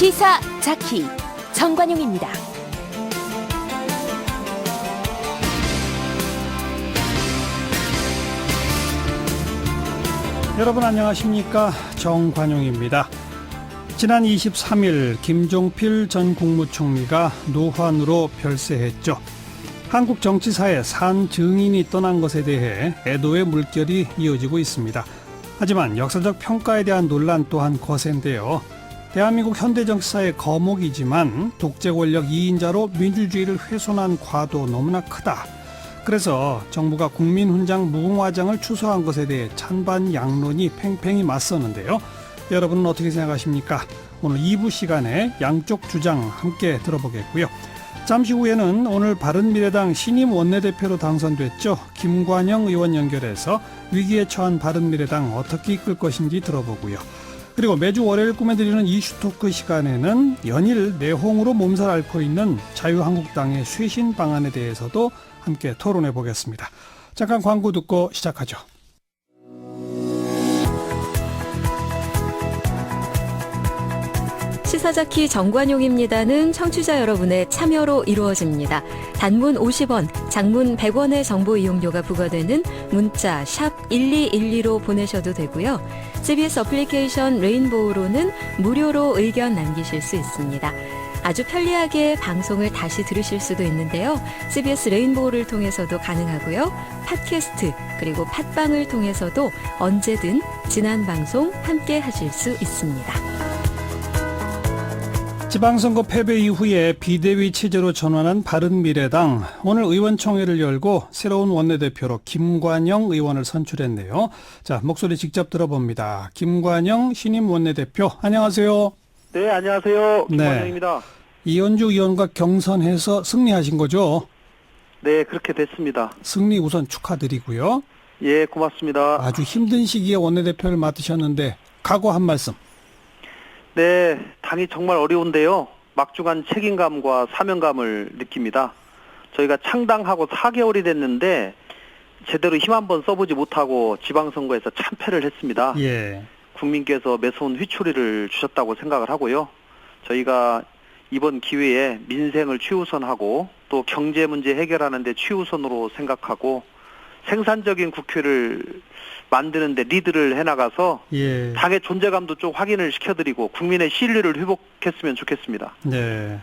시사 자키 정관용입니다. 여러분 안녕하십니까? 정관용입니다. 지난 23일 김종필 전 국무총리가 노환으로 별세했죠. 한국 정치사에 산 증인이 떠난 것에 대해 애도의 물결이 이어지고 있습니다. 하지만 역사적 평가에 대한 논란 또한 거센데요. 대한민국 현대 정치사의 거목이지만 독재 권력 2인자로 민주주의를 훼손한 과도 너무나 크다. 그래서 정부가 국민훈장 무궁화장을 추서한 것에 대해 찬반 양론이 팽팽히 맞서는데요. 여러분은 어떻게 생각하십니까? 오늘 2부 시간에 양쪽 주장 함께 들어보겠고요. 잠시 후에는 오늘 바른미래당 신임 원내대표로 당선됐죠. 김관영 의원 연결해서 위기에 처한 바른미래당 어떻게 이끌 것인지 들어보고요. 그리고 매주 월요일 꾸며드리는 이슈 토크 시간에는 연일 내홍으로 몸살 앓고 있는 자유한국당의 쇄신 방안에 대해서도 함께 토론해 보겠습니다. 잠깐 광고 듣고 시작하죠. 시사자키 정관용입니다는 청취자 여러분의 참여로 이루어집니다. 단문 50원, 장문 100원의 정보 이용료가 부과되는 문자 샵 1212로 보내셔도 되고요. CBS 어플리케이션 레인보우로는 무료로 의견 남기실 수 있습니다. 아주 편리하게 방송을 다시 들으실 수도 있는데요. CBS 레인보우를 통해서도 가능하고요. 팟캐스트 그리고 팟빵을 통해서도 언제든 지난 방송 함께 하실 수 있습니다. 지방선거 패배 이후에 비대위 체제로 전환한 바른미래당, 오늘 의원총회를 열고 새로운 원내대표로 김관영 의원을 선출했네요. 자, 목소리 직접 들어봅니다. 김관영 신임 원내대표, 안녕하세요. 네, 안녕하세요. 김관영입니다. 네. 이현주 의원과 경선해서 승리하신 거죠? 네, 그렇게 됐습니다. 승리 우선 축하드리고요. 예, 고맙습니다. 아주 힘든 시기에 원내대표를 맡으셨는데 각오 한 말씀. 네, 당이 정말 어려운데요. 막중한 책임감과 사명감을 느낍니다. 저희가 창당하고 4개월이 됐는데 제대로 힘 한번 써보지 못하고 지방선거에서 참패를 했습니다. 예. 국민께서 매서운 휘초리를 주셨다고 생각을 하고요. 저희가 이번 기회에 민생을 최우선하고 또 경제 문제 해결하는 데 최우선으로 생각하고 생산적인 국회를 만드는 데 리드를 해나가서 예. 당의 존재감도 좀 확인을 시켜드리고 국민의 신뢰를 회복했으면 좋겠습니다. 네.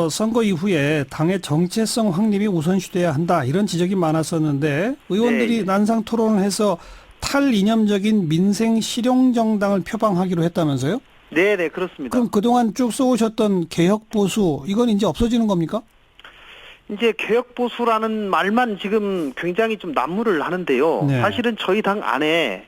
선거 이후에 당의 정체성 확립이 우선시돼야 한다 이런 지적이 많았었는데 의원들이 네. 난상 토론을 해서 탈이념적인 민생 실용정당을 표방하기로 했다면서요? 네, 그렇습니다. 그럼 그동안 쭉 써오셨던 개혁보수 이건 이제 없어지는 겁니까? 이제 개혁보수라는 말만 지금 굉장히 좀 난무를 하는데요. 네. 사실은 저희 당 안에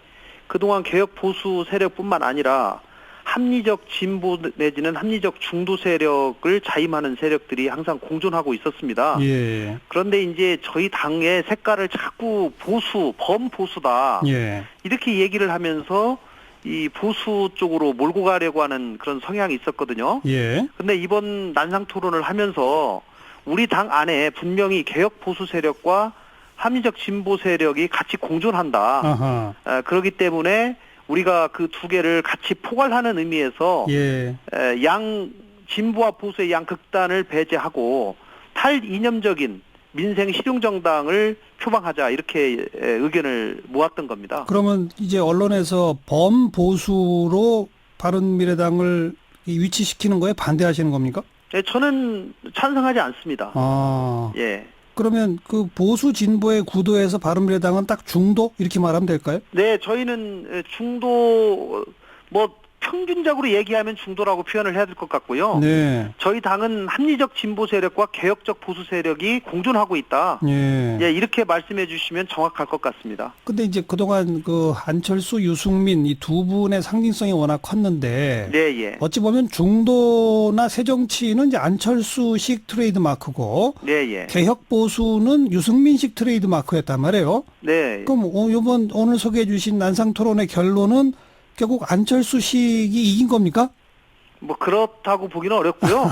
그동안 개혁보수 세력뿐만 아니라 합리적 진보 내지는 합리적 중도 세력을 자임하는 세력들이 항상 공존하고 있었습니다. 예. 그런데 이제 저희 당의 색깔을 자꾸 보수, 범보수다. 예. 이렇게 얘기를 하면서 이 보수 쪽으로 몰고 가려고 하는 그런 성향이 있었거든요. 예. 근데 이번 난상 토론을 하면서 우리 당 안에 분명히 개혁 보수 세력과 합리적 진보 세력이 같이 공존한다. 아하. 그렇기 때문에 우리가 그 두 개를 같이 포괄하는 의미에서 예. 양 진보와 보수의 양 극단을 배제하고 탈이념적인 민생 실용정당을 표방하자 이렇게 의견을 모았던 겁니다. 그러면 이제 언론에서 범보수로 바른미래당을 위치시키는 거에 반대하시는 겁니까? 네, 저는 찬성하지 않습니다. 아. 예. 그러면 그 보수 진보의 구도에서 바른미래당은 딱 중도 이렇게 말하면 될까요? 네, 저희는 중도 평균적으로 얘기하면 중도라고 표현을 해야 될 것 같고요. 네. 저희 당은 합리적 진보 세력과 개혁적 보수 세력이 공존하고 있다. 예. 예, 이렇게 말씀해 주시면 정확할 것 같습니다. 근데 이제 그동안 그 안철수, 유승민 이 두 분의 상징성이 워낙 컸는데 네, 예. 어찌 보면 중도나 새정치는 이제 안철수식 트레이드 마크고 네, 예. 개혁 보수는 유승민식 트레이드 마크였단 말이에요. 네. 그럼 오늘 소개해 주신 난상 토론의 결론은 결국 안철수식이 이긴 겁니까? 그렇다고 보기는 어렵고요.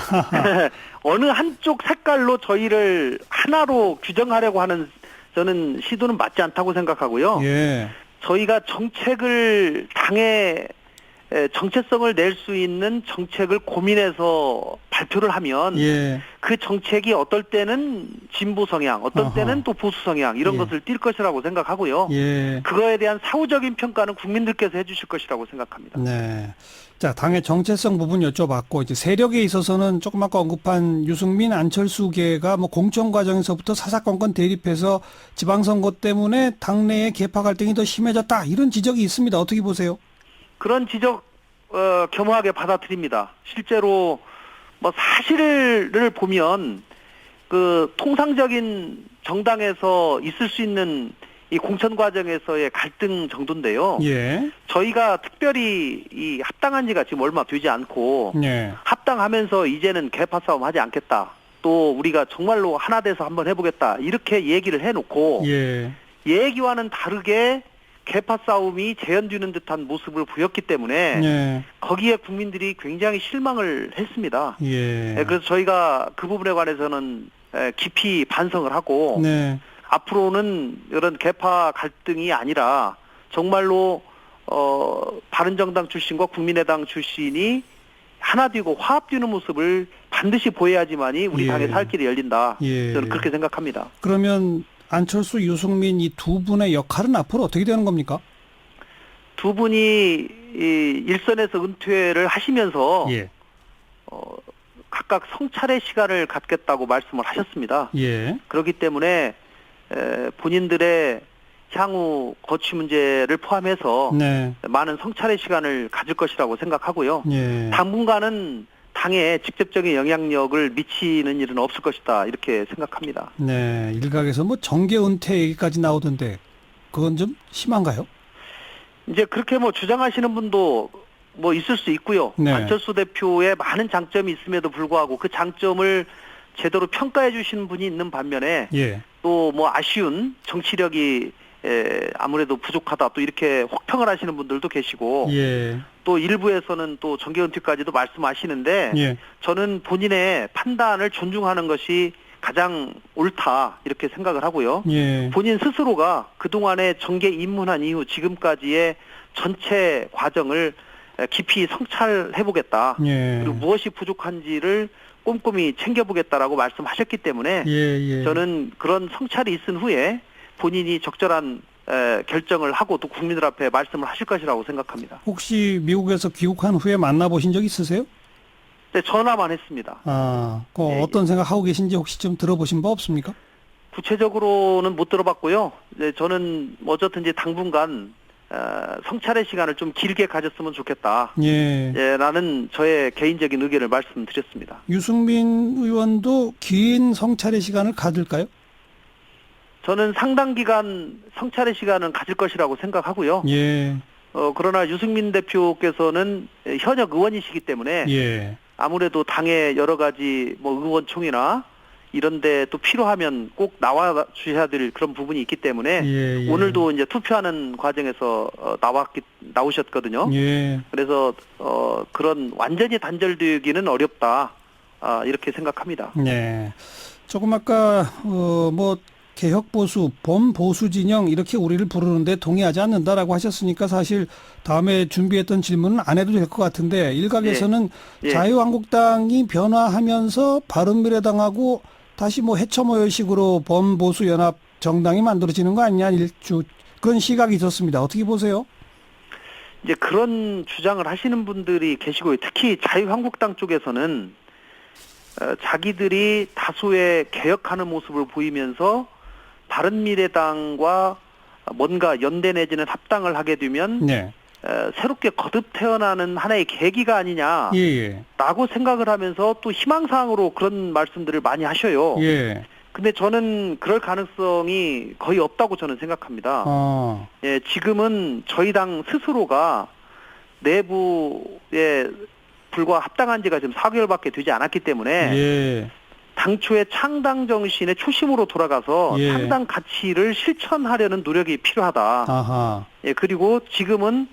어느 한쪽 색깔로 저희를 하나로 규정하려고 하는 저는 시도는 맞지 않다고 생각하고요. 예. 저희가 정책을 당에 정체성을 낼 수 있는 정책을 고민해서 발표를 하면 예. 그 정책이 어떨 때는 진보 성향, 어떨 때는 또 보수 성향 이런 예. 것을 띌 것이라고 생각하고요. 예. 그거에 대한 사후적인 평가는 국민들께서 해주실 것이라고 생각합니다. 네. 자, 당의 정체성 부분 여쭤봤고, 이제 세력에 있어서는 조금 아까 언급한 유승민, 안철수계가 뭐 공천 과정에서부터 사사건건 대립해서 지방선거 때문에 당내의 계파 갈등이 더 심해졌다. 이런 지적이 있습니다. 어떻게 보세요? 그런 지적 겸허하게 받아들입니다. 실제로 뭐 사실을 보면 그 통상적인 정당에서 있을 수 있는 이 공천 과정에서의 갈등 정도인데요. 예. 저희가 특별히 이 합당한 지가 지금 얼마 되지 않고 예. 합당하면서 이제는 계파 싸움 하지 않겠다. 또 우리가 정말로 하나 돼서 한번 해보겠다. 이렇게 얘기를 해놓고 예. 얘기와는 다르게 계파 싸움이 재현되는 듯한 모습을 보였기 때문에 예. 거기에 국민들이 굉장히 실망을 했습니다. 예. 그래서 저희가 그 부분에 관해서는 깊이 반성을 하고 네. 앞으로는 이런 계파 갈등이 아니라 정말로 바른정당 출신과 국민의당 출신이 하나 되고 화합되는 모습을 반드시 보여야지만이 우리 예. 당의 살 길이 열린다. 예. 저는 그렇게 생각합니다. 그러면 안철수, 유승민 이 두 분의 역할은 앞으로 어떻게 되는 겁니까? 두 분이 이 일선에서 은퇴를 하시면서 예. 각각 성찰의 시간을 갖겠다고 말씀을 하셨습니다. 예. 그렇기 때문에 본인들의 향후 거취 문제를 포함해서 네. 많은 성찰의 시간을 가질 것이라고 생각하고요. 예. 당분간은 당에 직접적인 영향력을 미치는 일은 없을 것이다. 이렇게 생각합니다. 네. 일각에서 뭐 정계 은퇴 얘기까지 나오던데 그건 좀 심한가요? 이제 그렇게 뭐 주장하시는 분도 뭐 있을 수 있고요. 네. 안철수 대표의 많은 장점이 있음에도 불구하고 그 장점을 제대로 평가해 주시는 분이 있는 반면에 예. 또 뭐 아쉬운 정치력이 아무래도 부족하다 또 이렇게 혹평을 하시는 분들도 계시고 예. 또 일부에서는 또 정계 은퇴까지도 말씀하시는데 예. 저는 본인의 판단을 존중하는 것이 가장 옳다 이렇게 생각을 하고요. 예. 본인 스스로가 그동안에 정계 입문한 이후 지금까지의 전체 과정을 깊이 성찰해보겠다. 예. 그리고 무엇이 부족한지를 꼼꼼히 챙겨보겠다라고 말씀하셨기 때문에 예. 저는 그런 성찰이 있은 후에 본인이 적절한 결정을 하고 또 국민들 앞에 말씀을 하실 것이라고 생각합니다. 혹시 미국에서 귀국한 후에 만나보신 적 있으세요? 네, 전화만 했습니다. 아, 예. 어떤 생각하고 계신지 혹시 좀 들어보신 바 없습니까? 구체적으로는 못 들어봤고요. 네, 저는 어쨌든지 당분간 성찰의 시간을 좀 길게 가졌으면 좋겠다. 예. 라는 저의 개인적인 의견을 말씀드렸습니다. 유승민 의원도 긴 성찰의 시간을 가질까요? 저는 상당 기간 성찰의 시간은 가질 것이라고 생각하고요. 예. 그러나 유승민 대표께서는 현역 의원이시기 때문에 예. 아무래도 당의 여러 가지 뭐 의원총회나 이런데 또 필요하면 꼭 나와 주셔야 될 그런 부분이 있기 때문에 예. 오늘도 이제 투표하는 과정에서 나오셨거든요. 예. 그래서 그런 완전히 단절되기는 어렵다 이렇게 생각합니다. 네. 조금 아까 뭐 개혁 보수, 범보수 진영 이렇게 우리를 부르는데 동의하지 않는다라고 하셨으니까 사실 다음에 준비했던 질문은 안 해도 될 것 같은데 일각에서는 예. 자유한국당이 변화하면서 바른미래당하고 다시 뭐 해처모여식으로 범보수 연합 정당이 만들어지는 거 아니냐 그런 시각이 있었습니다. 어떻게 보세요? 이제 그런 주장을 하시는 분들이 계시고 특히 자유한국당 쪽에서는 자기들이 다수의 개혁하는 모습을 보이면서 바른미래당과 뭔가 연대 내지는 합당을 하게 되면 네. 새롭게 거듭 태어나는 하나의 계기가 아니냐라고 예. 생각을 하면서 또 희망사항으로 그런 말씀들을 많이 하셔요. 예. 근데 저는 그럴 가능성이 거의 없다고 저는 생각합니다. 예, 지금은 저희 당 스스로가 내부에 불과 합당한 지가 지금 4개월밖에 되지 않았기 때문에 예. 당초의 창당 정신의 초심으로 돌아가서 예. 창당 가치를 실천하려는 노력이 필요하다. 아하. 예, 그리고 지금은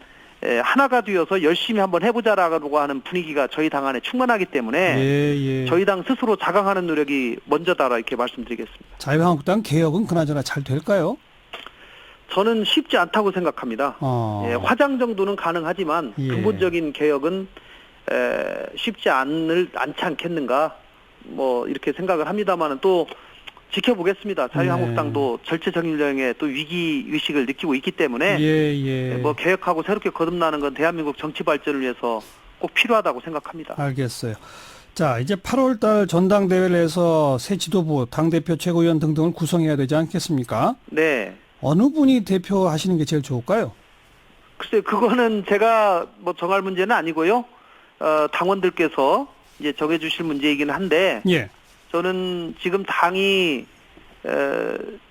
하나가 되어서 열심히 한번 해보자라고 하는 분위기가 저희 당 안에 충만하기 때문에 예. 저희 당 스스로 자강하는 노력이 먼저다 이렇게 말씀드리겠습니다. 자유한국당 개혁은 그나저나 잘 될까요? 저는 쉽지 않다고 생각합니다. 예, 화장 정도는 가능하지만 예. 근본적인 개혁은 쉽지 않지 않겠는가 뭐 이렇게 생각을 합니다만은 또 지켜보겠습니다. 자유한국당도 절체정일령의 또 위기 의식을 느끼고 있기 때문에 예. 뭐 개혁하고 새롭게 거듭나는 건 대한민국 정치 발전을 위해서 꼭 필요하다고 생각합니다. 알겠어요. 자, 이제 8월 달 전당대회를 해서 새 지도부, 당대표 최고위원 등등을 구성해야 되지 않겠습니까? 네. 어느 분이 대표하시는 게 제일 좋을까요? 글쎄요, 그거는 제가 뭐 정할 문제는 아니고요. 당원들께서 이제 정해주실 문제이긴 한데, 예. 저는 지금 당이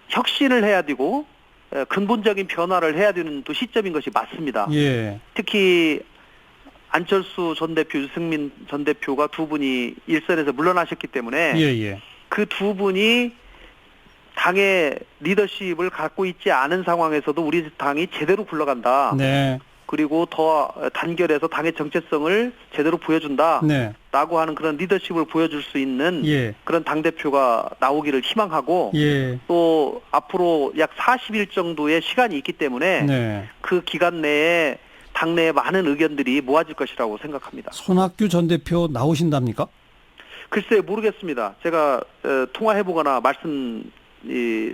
혁신을 해야 되고 근본적인 변화를 해야 되는 또 시점인 것이 맞습니다. 예. 특히 안철수 전 대표, 유승민 전 대표가 두 분이 일선에서 물러나셨기 때문에 예. 그 두 분이 당의 리더십을 갖고 있지 않은 상황에서도 우리 당이 제대로 굴러간다. 네. 그리고 더 단결해서 당의 정체성을 제대로 보여준다. 네. 라고 하는 그런 리더십을 보여줄 수 있는 예. 그런 당대표가 나오기를 희망하고 예. 또 앞으로 약 40일 정도의 시간이 있기 때문에 네. 그 기간 내에 당내에 많은 의견들이 모아질 것이라고 생각합니다. 손학규 전 대표 나오신답니까? 글쎄 모르겠습니다. 제가 통화해보거나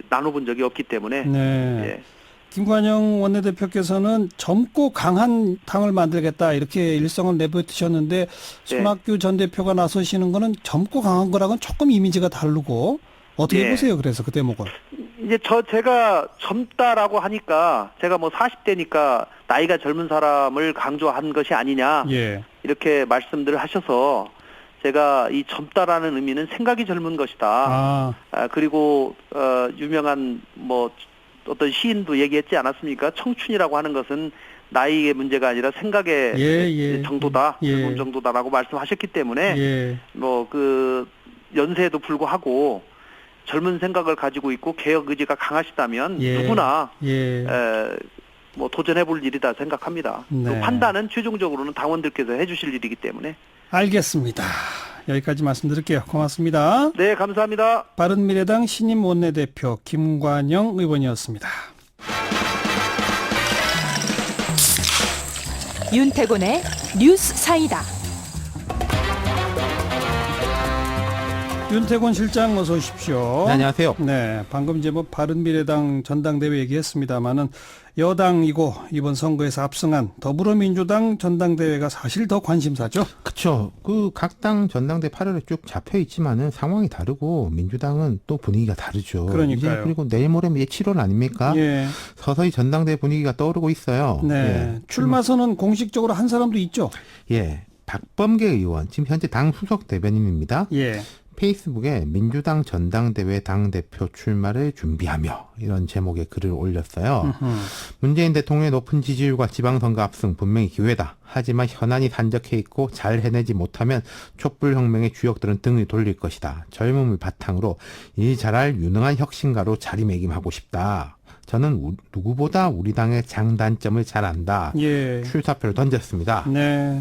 나눠본 적이 없기 때문에 네. 예. 김관영 원내대표께서는 젊고 강한 당을 만들겠다 이렇게 일성을 내뱉으셨는데 손학규 전 대표가 나서시는 거는 젊고 강한 거랑은 조금 이미지가 다르고 어떻게 예. 보세요? 그래서 그 대목은. 이제 제가 젊다라고 하니까 제가 뭐 40대니까 나이가 젊은 사람을 강조한 것이 아니냐 예. 이렇게 말씀들을 하셔서 제가 이 젊다라는 의미는 생각이 젊은 것이다. 그리고 유명한 뭐 어떤 시인도 얘기했지 않았습니까? 청춘이라고 하는 것은 나이의 문제가 아니라 생각의 정도다, 젊은 정도다라고 말씀하셨기 때문에 뭐 그 연세에도 불구하고 젊은 생각을 가지고 있고 개혁 의지가 강하시다면 누구나 뭐 도전해볼 일이다 생각합니다. 네. 그 판단은 최종적으로는 당원들께서 해주실 일이기 때문에. 알겠습니다. 여기까지 말씀드릴게요. 고맙습니다. 네, 감사합니다. 바른미래당 신임 원내대표 김관영 의원이었습니다. 윤태곤의 뉴스 사이다. 윤태곤 실장 어서 오십시오. 네, 안녕하세요. 네, 방금 이제 뭐 바른미래당 전당대회 얘기했습니다만은 여당이고 이번 선거에서 압승한 더불어민주당 전당대회가 사실 더 관심사죠. 그렇죠. 그 각 당 전당대 8월에 쭉 잡혀 있지만은 상황이 다르고 민주당은 또 분위기가 다르죠. 그러니까요. 이제 그리고 내일 모레면 이제 7월 아닙니까? 예. 서서히 전당대 분위기가 떠오르고 있어요. 네. 예. 출마선은 공식적으로 한 사람도 있죠. 예. 박범계 의원 지금 현재 당 수석 대변인입니다. 예. 페이스북에 민주당 전당대회 당대표 출마를 준비하며 이런 제목의 글을 올렸어요. 문재인 대통령의 높은 지지율과 지방선거 압승 분명히 기회다. 하지만 현안이 산적해 있고 잘 해내지 못하면 촛불혁명의 주역들은 등을 돌릴 것이다. 젊음을 바탕으로 일 잘할 유능한 혁신가로 자리매김하고 싶다. 저는 누구보다 우리 당의 장단점을 잘 안다. 예. 출사표를 던졌습니다. 네.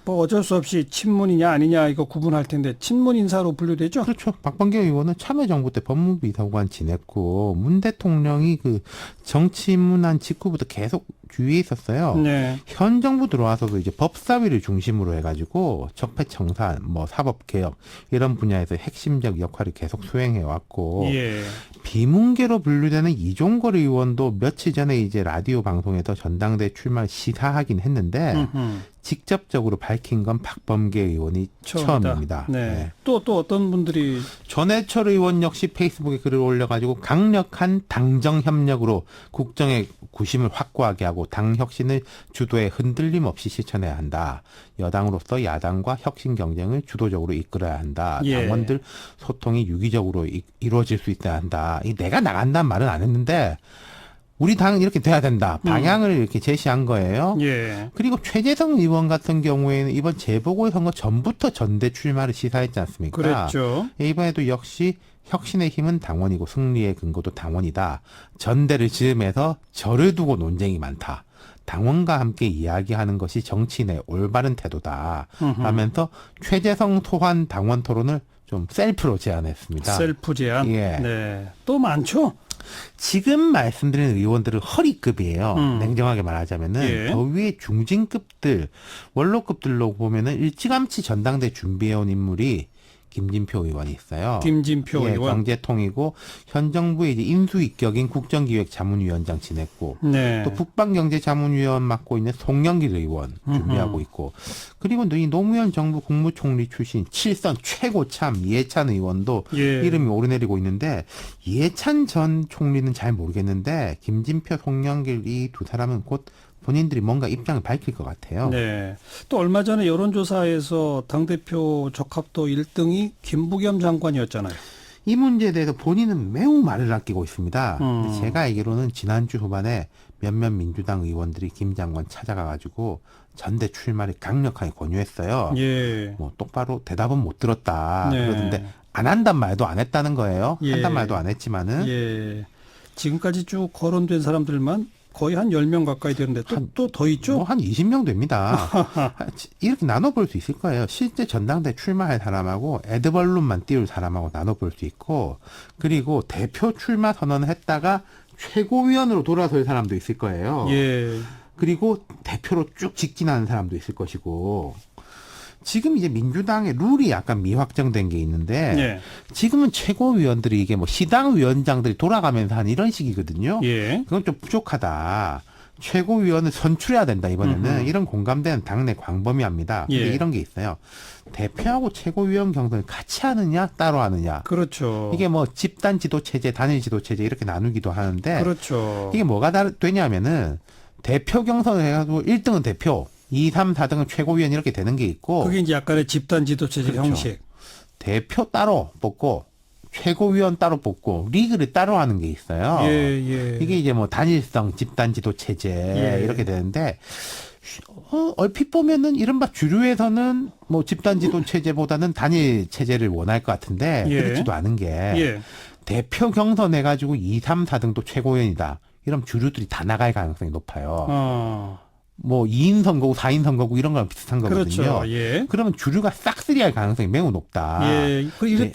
뭐 어쩔 수 없이 친문이냐 아니냐 이거 구분할 텐데 친문 인사로 분류되죠? 그렇죠. 박범계 의원은 참여정부 때 법무비서관 지냈고 문 대통령이 그 정치 입문한 직후부터 계속 주위에 있었어요. 네. 현 정부 들어와서도 이제 법사위를 중심으로 해가지고 적폐청산, 뭐 사법개혁 이런 분야에서 핵심적 역할을 계속 수행해 왔고 예. 비문계로 분류되는 이종걸 의원도 며칠 전에 이제 라디오 방송에서 전당대 출마를 시사하긴 했는데 직접적으로 밝힌 건 박범계 의원이 처음입니다. 네. 네. 또 어떤 분들이 전해철 의원 역시 페이스북에 글을 올려가지고 강력한 당정 협력으로 국정의 구심을 확고하게 하고 당 혁신을 주도에 흔들림 없이 실천해야 한다. 여당으로서 야당과 혁신 경쟁을 주도적으로 이끌어야 한다. 예. 당원들 소통이 유기적으로 이루어질 수 있어야 한다. 이 내가 나간다는 말은 안 했는데 우리 당은 이렇게 돼야 된다. 방향을 이렇게 제시한 거예요. 예. 그리고 최재성 의원 같은 경우에는 이번 재보궐선거 전부터 전대 출마를 시사했지 않습니까? 그랬죠. 이번에도 역시 혁신의 힘은 당원이고 승리의 근거도 당원이다. 전대를 지으면서 저를 두고 논쟁이 많다. 당원과 함께 이야기하는 것이 정치인의 올바른 태도다. 하면서 최재성 소환 당원 토론을 좀 셀프로 제안했습니다. 셀프 제안. 예. 네. 또 많죠. 지금 말씀드린 의원들은 허리급이에요. 냉정하게 말하자면은 예. 더 위에 중진급들, 원로급들로 보면은 일찌감치 전당대 준비해온 인물이 김진표 의원이 있어요. 김진표 예, 의원. 경제통이고 현 정부의 이제 인수위격인 국정기획자문위원장 지냈고 네. 또 북방경제자문위원 맡고 있는 송영길 의원 준비하고 있고 그리고 이 노무현 정부 국무총리 출신 7선 최고참 이해찬 의원도 예. 이름이 오르내리고 있는데 이해찬 전 총리는 잘 모르겠는데 김진표, 송영길 이 두 사람은 곧 본인들이 뭔가 입장을 밝힐 것 같아요. 네. 또 얼마 전에 여론조사에서 당대표 적합도 1등이 김부겸 장관이었잖아요. 이 문제에 대해서 본인은 매우 말을 아끼고 있습니다. 근데 제가 알기로는 지난주 후반에 몇몇 민주당 의원들이 김 장관 찾아가가지고 전대 출마를 강력하게 권유했어요. 예. 뭐 똑바로 대답은 못 들었다. 네. 그러던데 안 한단 말도 안 했다는 거예요. 예. 한단 말도 안 했지만은 예. 지금까지 쭉 거론된 사람들만 거의 한 10명 가까이 되는데 또 더 있죠? 뭐 한 20명 됩니다. 이렇게 나눠볼 수 있을 거예요. 실제 전당대 출마할 사람하고 애드벌룬만 띄울 사람하고 나눠볼 수 있고 그리고 대표 출마 선언을 했다가 최고위원으로 돌아설 사람도 있을 거예요. 예. 그리고 대표로 쭉 직진하는 사람도 있을 것이고 지금 이제 민주당의 룰이 약간 미확정된 게 있는데 예. 지금은 최고위원들이 이게 뭐 시당 위원장들이 돌아가면서 한 이런 식이거든요. 예. 그건 좀 부족하다. 최고위원을 선출해야 된다 이번에는 이런 공감대는 당내 광범위합니다. 근데 예. 이런 게 있어요. 대표하고 최고위원 경선을 같이 하느냐 따로 하느냐. 그렇죠. 이게 뭐 집단 지도 체제, 단일 지도 체제 이렇게 나누기도 하는데 그렇죠. 이게 뭐가 되냐면은 대표 경선을 해가지고 1등은 대표, 2, 3, 4등은 최고위원 이렇게 되는 게 있고 그게 이제 약간의 집단 지도체제 그렇죠. 형식. 대표 따로 뽑고 최고위원 따로 뽑고 리그를 따로 하는 게 있어요. 예. 이게 이제 뭐 단일성 집단 지도 체제 예. 이렇게 되는데 얼핏 보면은 이른바 주류에서는 뭐 집단 지도 체제보다는 단일 체제를 원할 것 같은데 예. 그렇지도 않은 게 예. 대표 경선 해가지고 2, 3, 4등도 최고위원이다. 이러면 주류들이 다 나갈 가능성이 높아요. 뭐 2인 선거고 4인 선거고 이런 거랑 비슷한 거거든요. 그렇죠. 예. 그러면 주류가 싹쓸이할 가능성이 매우 높다. 예.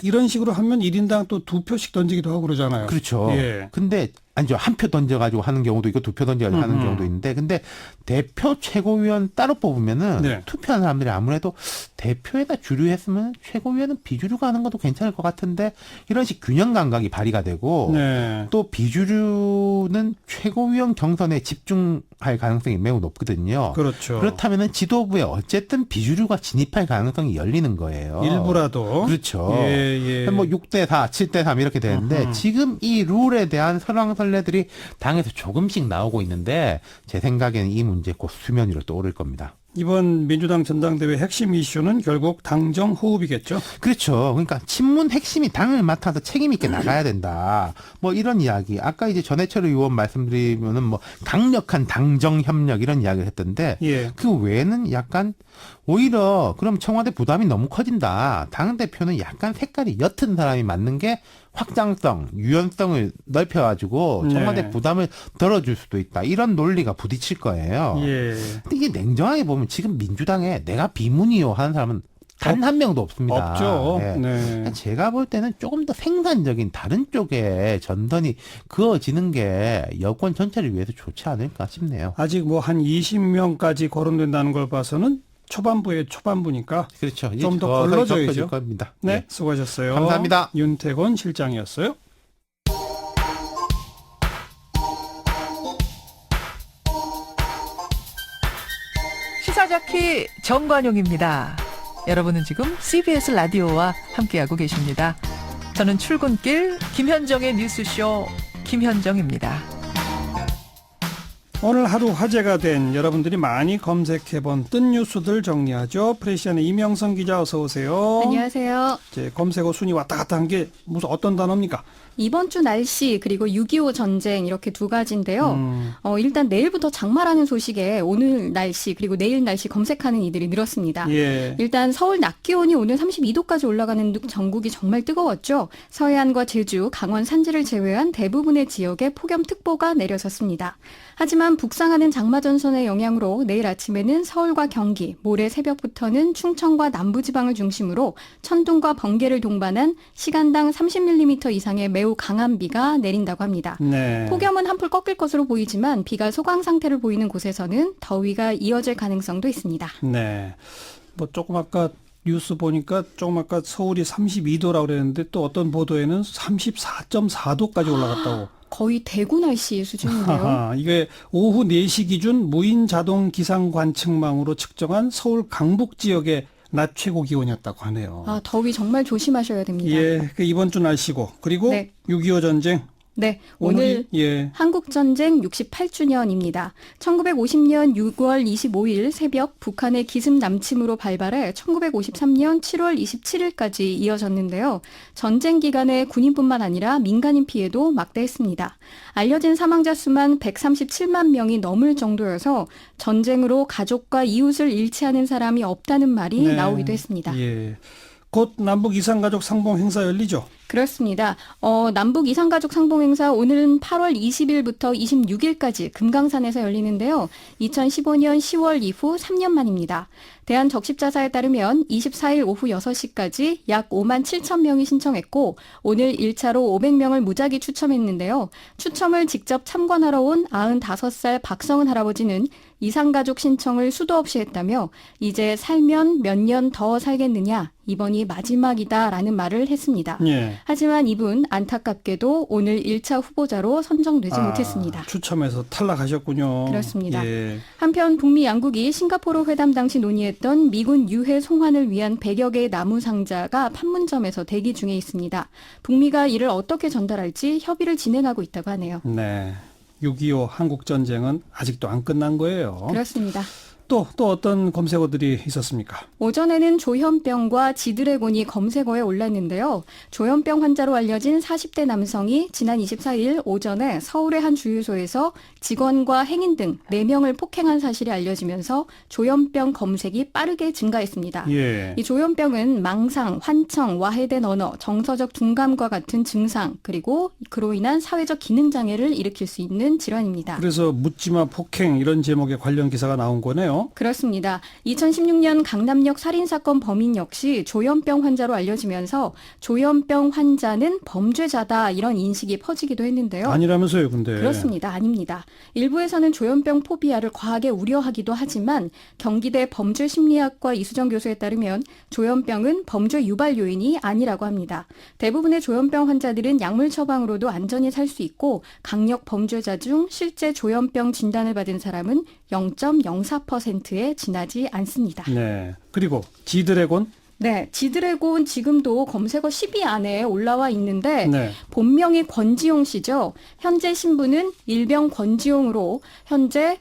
이런 식으로 하면 1인당 또 2표씩 던지기도 하고 그러잖아요. 그렇죠. 예. 근데 아니죠. 한 표 던져가지고 하는 경우도 있고 2표 던져가지고 하는 경우도 있는데 근데 대표 최고위원 따로 뽑으면은 네. 투표하는 사람들이 아무래도 대표에다 주류했으면 최고위원은 비주류가 하는 것도 괜찮을 것 같은데 이런 식 균형 감각이 발휘가 되고 네. 또 비주류는 최고위원 경선에 집중할 가능성이 매우 높거든요. 그렇죠. 그렇다면은 지도부에 어쨌든 비주류가 진입할 가능성이 열리는 거예요. 일부라도. 그렇죠. 예. 뭐 6대4, 7대3 이렇게 되는데 지금 이 룰에 대한 설왕설래들이 당에서 조금씩 나오고 있는데 제 생각에는 이 문제 곧 수면 위로 떠오를 겁니다. 이번 민주당 전당대회 핵심 이슈는 결국 당정 호흡이겠죠. 그렇죠. 그러니까 친문 핵심이 당을 맡아서 책임 있게 나가야 된다. 뭐 이런 이야기. 아까 이제 전해철 의원 말씀드리면은 뭐 강력한 당정 협력 이런 이야기를 했던데 예. 그 외에는 약간 오히려 그럼 청와대 부담이 너무 커진다. 당대표는 약간 색깔이 옅은 사람이 맞는 게 확장성, 유연성을 넓혀가지고 청와대 네. 부담을 덜어줄 수도 있다. 이런 논리가 부딪힐 거예요. 예. 근데 이게 냉정하게 보면 지금 민주당에 내가 비문이요 하는 사람은 단 한 명도 없습니다. 없죠. 예. 네. 제가 볼 때는 조금 더 생산적인 다른 쪽에 전선이 그어지는 게 여권 전체를 위해서 좋지 않을까 싶네요. 아직 뭐 한 20명까지 거론된다는 걸 봐서는 초반부의 초반부니까 그렇죠. 이제 좀 더 서서히 걸러져야죠. 좁혀질 겁니다. 네, 예. 수고하셨어요. 감사합니다. 윤태곤 실장이었어요. 시사자키 정관용입니다. 여러분은 지금 CBS 라디오와 함께하고 계십니다. 저는 출근길 김현정의 뉴스쇼 김현정입니다. 오늘 하루 화제가 된 여러분들이 많이 검색해본 뜬 뉴스들 정리하죠. 프레시안의 이명선 기자 어서 오세요. 안녕하세요. 이제 검색어 순위 왔다 갔다 한 게 무슨 어떤 단어입니까? 이번 주 날씨 그리고 6.25 전쟁 이렇게 두 가지인데요. 일단 내일부터 장마라는 소식에 오늘 날씨 그리고 내일 날씨 검색하는 이들이 늘었습니다. 예. 일단 서울 낮 기온이 오늘 32도까지 올라가는 전국이 정말 뜨거웠죠. 서해안과 제주, 강원 산지를 제외한 대부분의 지역에 폭염특보가 내려졌습니다. 하지만 북상하는 장마전선의 영향으로 내일 아침에는 서울과 경기, 모레 새벽부터는 충청과 남부지방을 중심으로 천둥과 번개를 동반한 시간당 30mm 이상의 매우 매우 강한 비가 내린다고 합니다. 네. 폭염은 한풀 꺾일 것으로 보이지만 비가 소강 상태를 보이는 곳에서는 더위가 이어질 가능성도 있습니다. 네. 뭐 조금 아까 뉴스 보니까 조금 아까 서울이 32도라고 그랬는데 또 어떤 보도에는 34.4도까지 올라갔다고. 거의 대구 날씨 수준인데요. 하하, 이게 오후 4시 기준 무인 자동 기상 관측망으로 측정한 서울 강북 지역의 낮 최고 기온이었다고 하네요. 아, 더위 정말 조심하셔야 됩니다. 예, 그 이번 주 날씨고 그리고 네. 6.25 전쟁. 네, 오늘 예. 한국전쟁 68주년입니다. 1950년 6월 25일 새벽 북한의 기습 남침으로 발발해 1953년 7월 27일까지 이어졌는데요. 전쟁 기간에 군인뿐만 아니라 민간인 피해도 막대했습니다. 알려진 사망자 수만 137만 명이 넘을 정도여서 전쟁으로 가족과 이웃을 잃지 않은 사람이 없다는 말이 네. 나오기도 했습니다. 예. 곧 남북 이산가족 상봉 행사 열리죠. 그렇습니다. 남북 이산가족 상봉 행사 오늘은 8월 20일부터 26일까지 금강산에서 열리는데요. 2015년 10월 이후 3년 만입니다. 대한적십자사에 따르면 24일 오후 6시까지 약 5만 7천 명이 신청했고 오늘 1차로 500명을 무작위 추첨했는데요. 추첨을 직접 참관하러 온 95살 박성은 할아버지는 이산가족 신청을 수도 없이 했다며 이제 살면 몇 년 더 살겠느냐 이번이 마지막이다라는 말을 했습니다. 예. 하지만 이분 안타깝게도 오늘 1차 후보자로 선정되지 못했습니다. 추첨해서 탈락하셨군요. 그렇습니다. 예. 한편 북미 양국이 싱가포르 회담 당시 논의했던 미군 유해 송환을 위한 100여 개의 나무 상자가 판문점에서 대기 중에 있습니다. 북미가 이를 어떻게 전달할지 협의를 진행하고 있다고 하네요. 네. 6.25 한국전쟁은 아직도 안 끝난 거예요. 그렇습니다. 또 어떤 검색어들이 있었습니까? 오전에는 조현병과 지드래곤이 검색어에 올랐는데요. 조현병 환자로 알려진 40대 남성이 지난 24일 오전에 서울의 한 주유소에서 직원과 행인 등 4명을 폭행한 사실이 알려지면서 조현병 검색이 빠르게 증가했습니다. 예. 이 조현병은 망상, 환청, 와해된 언어, 정서적 둔감과 같은 증상, 그리고 그로 인한 사회적 기능장애를 일으킬 수 있는 질환입니다. 그래서 묻지마 폭행 이런 제목의 관련 기사가 나온 거네요. 그렇습니다. 2016년 강남역 살인사건 범인 역시 조현병 환자로 알려지면서 조현병 환자는 범죄자다 이런 인식이 퍼지기도 했는데요. 아니라면서요, 근데. 그렇습니다. 아닙니다. 일부에서는 조현병 포비아를 과하게 우려하기도 하지만 경기대 범죄심리학과 이수정 교수에 따르면 조현병은 범죄 유발 요인이 아니라고 합니다. 대부분의 조현병 환자들은 약물 처방으로도 안전히 살 수 있고 강력 범죄자 중 실제 조현병 진단을 받은 사람은 0.04%에 지나지 않습니다. 네. 그리고 지드래곤? 네, 지드래곤 지금도 검색어 10위 안에 올라와 있는데 네. 본명이 권지용 씨죠. 현재 신분은 일병 권지용으로 현재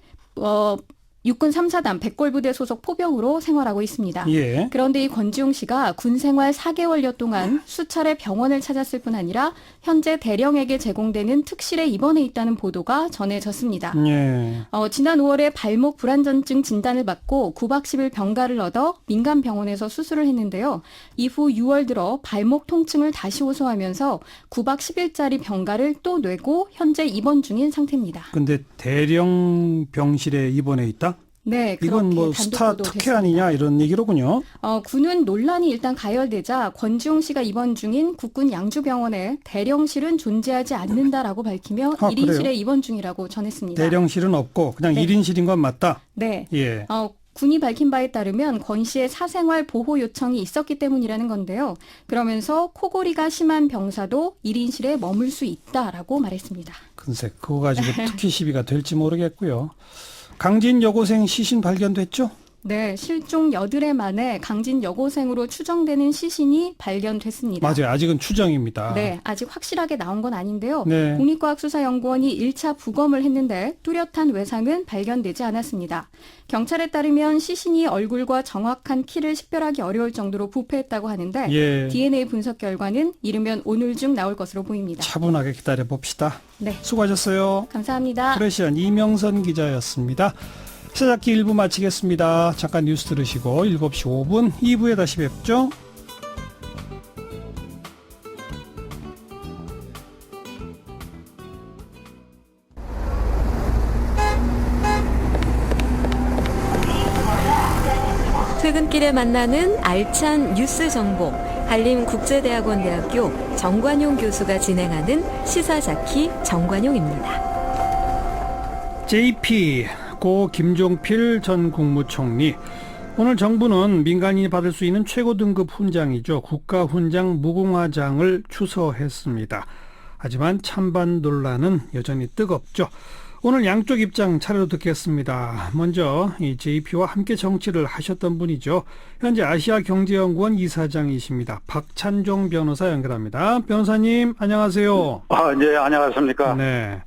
육군 3사단 백골부대 소속 포병으로 생활하고 있습니다. 예. 그런데 이 권지용 씨가 군 생활 4개월여 동안 수차례 병원을 찾았을 뿐 아니라 현재 대령에게 제공되는 특실에 입원해 있다는 보도가 전해졌습니다. 예. 지난 5월에 발목 불안전증 진단을 받고 9박 10일 병가를 얻어 민간 병원에서 수술을 했는데요. 이후 6월 들어 발목 통증을 다시 호소하면서 9박 10일짜리 병가를 또 내고 현재 입원 중인 상태입니다. 근데 대령 병실에 입원해 있다? 네, 그렇게 이건 뭐 단독 스타 보도됐습니다. 특혜 아니냐 이런 얘기로군요. 군은 논란이 일단 가열되자 권지용 씨가 입원 중인 국군 양주병원에 대령실은 존재하지 않는다라고 밝히며 1인실에 그래요? 입원 중이라고 전했습니다. 대령실은 없고 그냥 네. 1인실인 건 맞다. 네. 예. 군이 밝힌 바에 따르면 권 씨의 사생활 보호 요청이 있었기 때문이라는 건데요. 그러면서 코골이가 심한 병사도 1인실에 머물 수 있다라고 말했습니다. 글쎄 그거 가지고 특히 시비가 될지 모르겠고요. 강진 여고생 시신 발견됐죠? 네, 실종 8해 만에 강진 여고생으로 추정되는 시신이 발견됐습니다. 맞아요. 아직은 추정입니다. 네, 아직 확실하게 나온 건 아닌데요. 네. 국립과학수사연구원이 1차 부검을 했는데 뚜렷한 외상은 발견되지 않았습니다. 경찰에 따르면 시신이 얼굴과 정확한 키를 식별하기 어려울 정도로 부패했다고 하는데 예. DNA 분석 결과는 이르면 오늘 중 나올 것으로 보입니다. 차분하게 기다려 봅시다. 네, 수고하셨어요. 감사합니다. 프레시안 이명선 기자였습니다. 시작기 1부 마치겠습니다. 잠깐 뉴스 들으시고 7시 5분 2부에 다시 뵙죠. 퇴근길에 만나는 알찬 뉴스 정보. 한림국제대학원 대학교 정관용 교수가 진행하는 시사자키 정관용입니다. JP 고 김종필 전 국무총리. 오늘 정부는 민간인이 받을 수 있는 최고 등급 훈장이죠. 국가훈장 무궁화장을 추서했습니다. 하지만 찬반 논란은 여전히 뜨겁죠. 오늘 양쪽 입장 차례로 듣겠습니다. 먼저 이 JP와 함께 정치를 하셨던 분이죠. 현재 아시아경제연구원 이사장이십니다. 박찬종 변호사 연결합니다. 변호사님 안녕하세요. 네, 안녕하십니까. 네,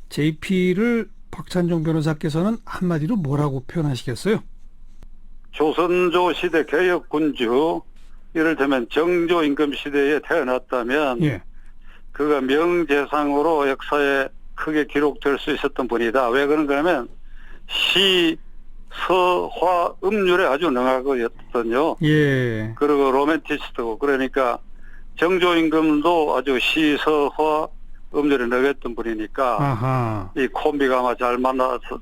JP를 박찬종 변호사께서는 한마디로 뭐라고 표현하시겠어요? 조선조 시대 개혁군주, 이를테면 정조임금 시대에 태어났다면 예. 그가 명재상으로 역사에 크게 기록될 수 있었던 분이다. 왜 그런가 하면 시, 서, 화, 음률에 아주 능하거든요. 예. 그리고 로맨티스트고, 그러니까 정조임금도 아주 시, 서, 화, 음률에 능했던 분이니까 아하. 이 콤비가 아마 잘 만나서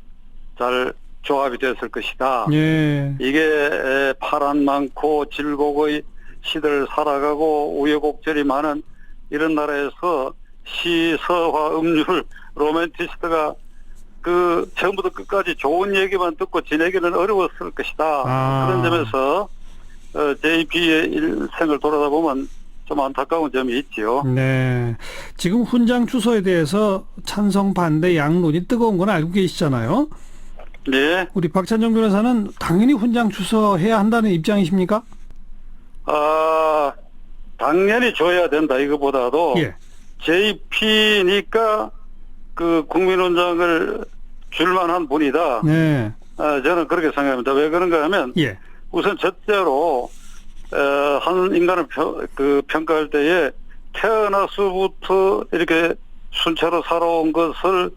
잘 조합이 됐을 것이다. 예. 이게 파란 많고 질곡의 시대를 살아가고 우여곡절이 많은 이런 나라에서 시, 서, 화, 음률, 로맨티스트가 그 처음부터 끝까지 좋은 얘기만 듣고 지내기는 어려웠을 것이다. 그런 점에서 JP의 일생을 돌아다 보면 좀 안타까운 점이 있지요. 네. 지금 훈장 추서에 대해서 찬성 반대 양론이 뜨거운 건 알고 계시잖아요. 네. 우리 박찬종 변호사는 당연히 훈장 추서해야 한다는 입장이십니까? 당연히 줘야 된다. 이거보다도 예. JP니까 그 국민훈장을 줄만한 분이다. 네. 저는 그렇게 생각합니다. 왜 그런가 하면 예. 우선 첫째로 한 인간을 평가할 때에 태어나서부터 이렇게 순차로 살아온 것을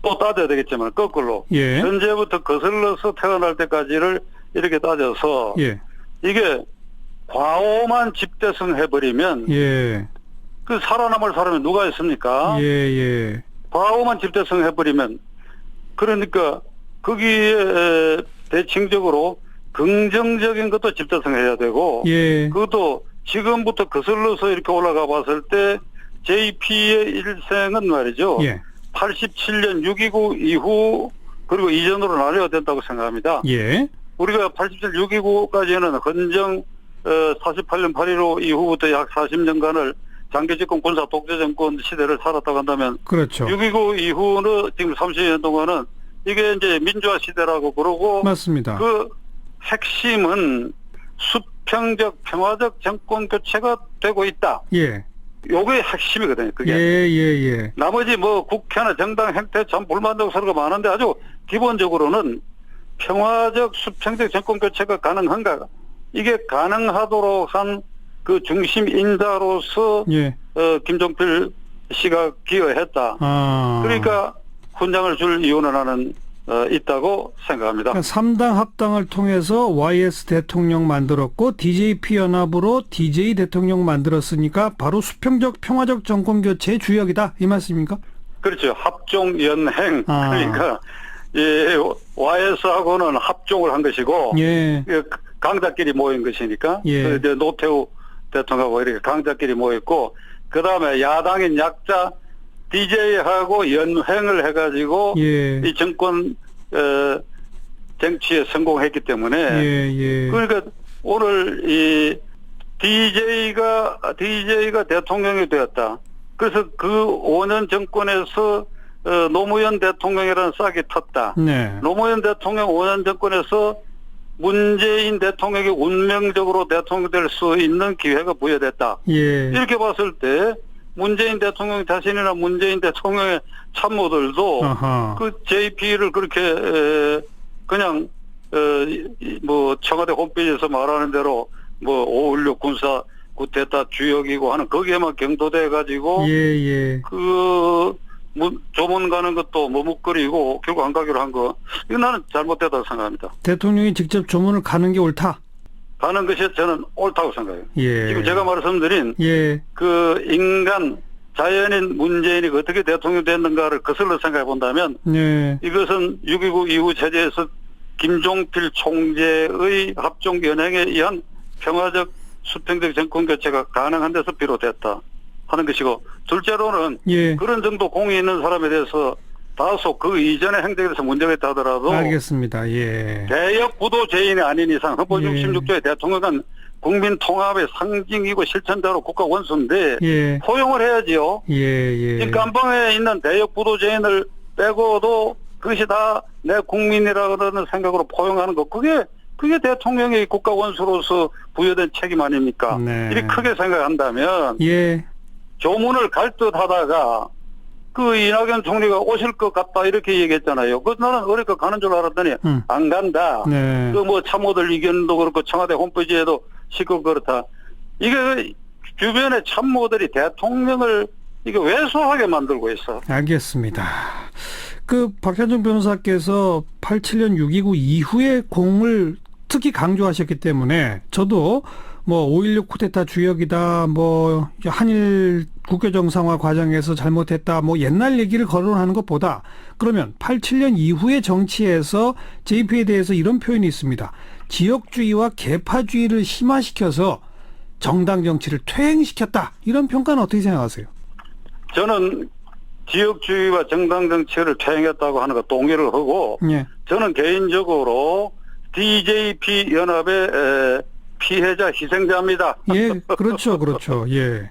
또 따져야 되겠지만 거꾸로 예. 현재부터 거슬러서 태어날 때까지를 이렇게 따져서 예. 이게 과오만 집대성 해버리면 예. 그 살아남을 사람이 누가 있습니까? 예. 예. 과오만 집대성 해버리면 그러니까 거기에 대칭적으로 긍정적인 것도 집대성해야 되고 예. 그것도 지금부터 거슬러서 이렇게 올라가 봤을 때 JP의 일생은 말이죠. 예. 87년 6.29 이후 그리고 이전으로 나뉘어야 된다고 생각합니다. 예. 우리가 87, 6.29까지는 헌정 48년 8.15 이후부터 약 40년간을 장기집권 군사 독재정권 시대를 살았다고 한다면 그렇죠. 6.29 이후는 지금 30년 동안은 이게 이제 민주화 시대라고 그러고 맞습니다. 그 핵심은 수평적 평화적 정권 교체가 되고 있다. 예. 요게 핵심이거든요. 그게. 예. 나머지 뭐 국회나 정당 행태 참 불만족 소리가 많은데 아주 기본적으로는 평화적 수평적 정권 교체가 가능한가? 이게 가능하도록 한 그 중심 인자로서 예. 김종필 씨가 기여했다. 그러니까 훈장을 줄 이유는 나는 있다고 생각합니다. 그러니까 3당 합당을 통해서 YS 대통령 만들었고 DJP 연합으로 DJ 대통령 만들었으니까 바로 수평적 평화적 정권 교체의 주역이다 이 말씀입니까? 그렇죠. 합종 연행. 그러니까 YS하고는 합종을 한 것이고 예. 강자끼리 모인 것이니까 예. 노태우 대통령하고 이렇게 강자끼리 모였고 그다음에 야당인 약자 DJ하고 연횡을 해가지고 예. 이 정권 쟁취에 성공했기 때문에 예. 그러니까 오늘 이 DJ가 대통령이 되었다. 그래서 그 5년 정권에서 노무현 대통령이라는 싹이 텄다. 네. 노무현 대통령 5년 정권에서 문재인 대통령이 운명적으로 대통령 될 수 있는 기회가 부여됐다. 예. 이렇게 봤을 때 문재인 대통령 자신이나 문재인 대통령의 참모들도 아하. 그 JP를 그렇게 그냥 뭐 청와대 홈페이지에서 말하는 대로 뭐 5.16 군사 구테타 주역이고 하는 거기에만 경도돼 가지고 예. 그 조문 가는 것도 머뭇거리고 결국 안 가기로 한 거 이거 나는 잘못됐다고 생각합니다. 대통령이 직접 조문을 가는 게 옳다. 가는 것이 저는 옳다고 생각해요. 예. 지금 제가 말씀드린 예. 그 인간 자연인 문재인이 어떻게 대통령이 됐는가를 거슬러 생각해 본다면 네. 이것은 6.29 이후 체제에서 김종필 총재의 합종 연행에 의한 평화적 수평적 정권 교체가 가능한 데서 비롯됐다 하는 것이고, 둘째로는 예. 그런 정도 공이 있는 사람에 대해서 다소 그 이전의 행적에 대해서 문제가 있다 하더라도 알겠습니다. 예. 대역 부도 죄인이 아닌 이상 헌법 예. 66조의 대통령은 국민 통합의 상징이고 실천자로 국가 원수인데 예. 포용을 해야지요. 예, 예. 이 깜방에 있는 대역 부도 죄인을 빼고도 그것이 다 내 국민이라는 생각으로 포용하는 것, 그게 대통령의 국가 원수로서 부여된 책임 아닙니까? 네. 이렇게 크게 생각한다면 예. 조문을 갈 듯 하다가 그 이낙연 총리가 오실 것 같다 이렇게 얘기했잖아요. 그 나는 어렵게 가는 줄 알았더니 안 간다. 네. 그 뭐 참모들 의견도 그렇고 청와대 홈페이지에도 실컷 그렇다. 이게 주변의 참모들이 대통령을 이게 왜소하게 만들고 있어. 알겠습니다. 그 박현정 변호사께서 87년 6.29 이후의 공을 특히 강조하셨기 때문에 저도 뭐 5.16 쿠데타 주역이다, 뭐 한일 국교 정상화 과정에서 잘못했다, 뭐 옛날 얘기를 거론하는 것보다 그러면 87년 이후의 정치에서 JP에 대해서 이런 표현이 있습니다. 지역주의와 계파주의를 심화시켜서 정당 정치를 퇴행시켰다. 이런 평가는 어떻게 생각하세요? 저는 지역주의와 정당 정치를 퇴행했다고 하는 거 동의를 하고, 예. 저는 개인적으로 DJP 연합의 피해자 희생자입니다. 예, 그렇죠, 그렇죠. 예.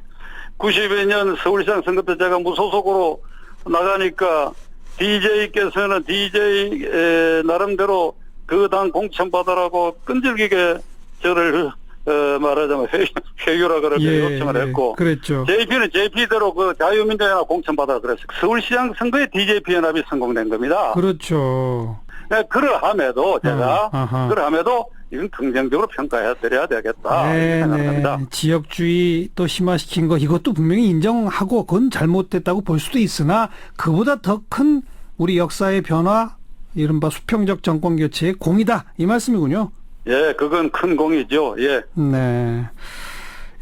92년 서울시장 선거 때 제가 무소속으로 나가니까 DJ께서는 DJ 나름대로 그 당 공천받으라고 끈질기게 저를 말하자면 회유라 그러죠. 요청을 했고, 그랬죠. JP는 JP대로 그 자유민주연합 공천받아 그랬어요. 서울시장 선거에 DJP 연합이 성공된 겁니다. 그렇죠. 네, 그러함에도 제가 아하. 그러함에도 이건 긍정적으로 평가해 드려야 되겠다 이렇게 생각합니다. 지역주의 또 심화시킨 거 이것도 분명히 인정하고 그건 잘못됐다고 볼 수도 있으나 그보다 더 큰 우리 역사의 변화, 이른바 수평적 정권 교체의 공이다 이 말씀이군요. 예, 그건 큰 공이죠. 예. 네.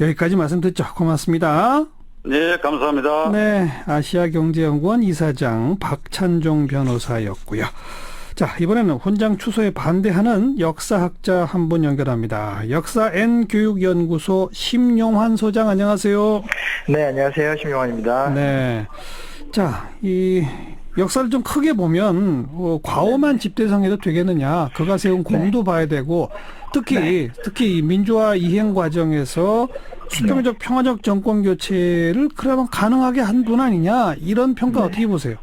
여기까지 말씀 듣죠. 고맙습니다. 네, 감사합니다. 네, 아시아경제연구원 이사장 박찬종 변호사였고요. 자, 이번에는 훈장 추소에 반대하는 역사학자 한 분 연결합니다. 역사 N교육연구소 심용환 소장 안녕하세요. 네, 안녕하세요. 심용환입니다. 네. 자, 이 역사를 좀 크게 보면 과오만 집대성해도 되겠느냐. 그가 세운 공도 봐야 되고 특히 이 민주화 이행 과정에서 수평적 평화적 정권 교체를 그러면 가능하게 한 분 아니냐. 이런 평가 어떻게 보세요?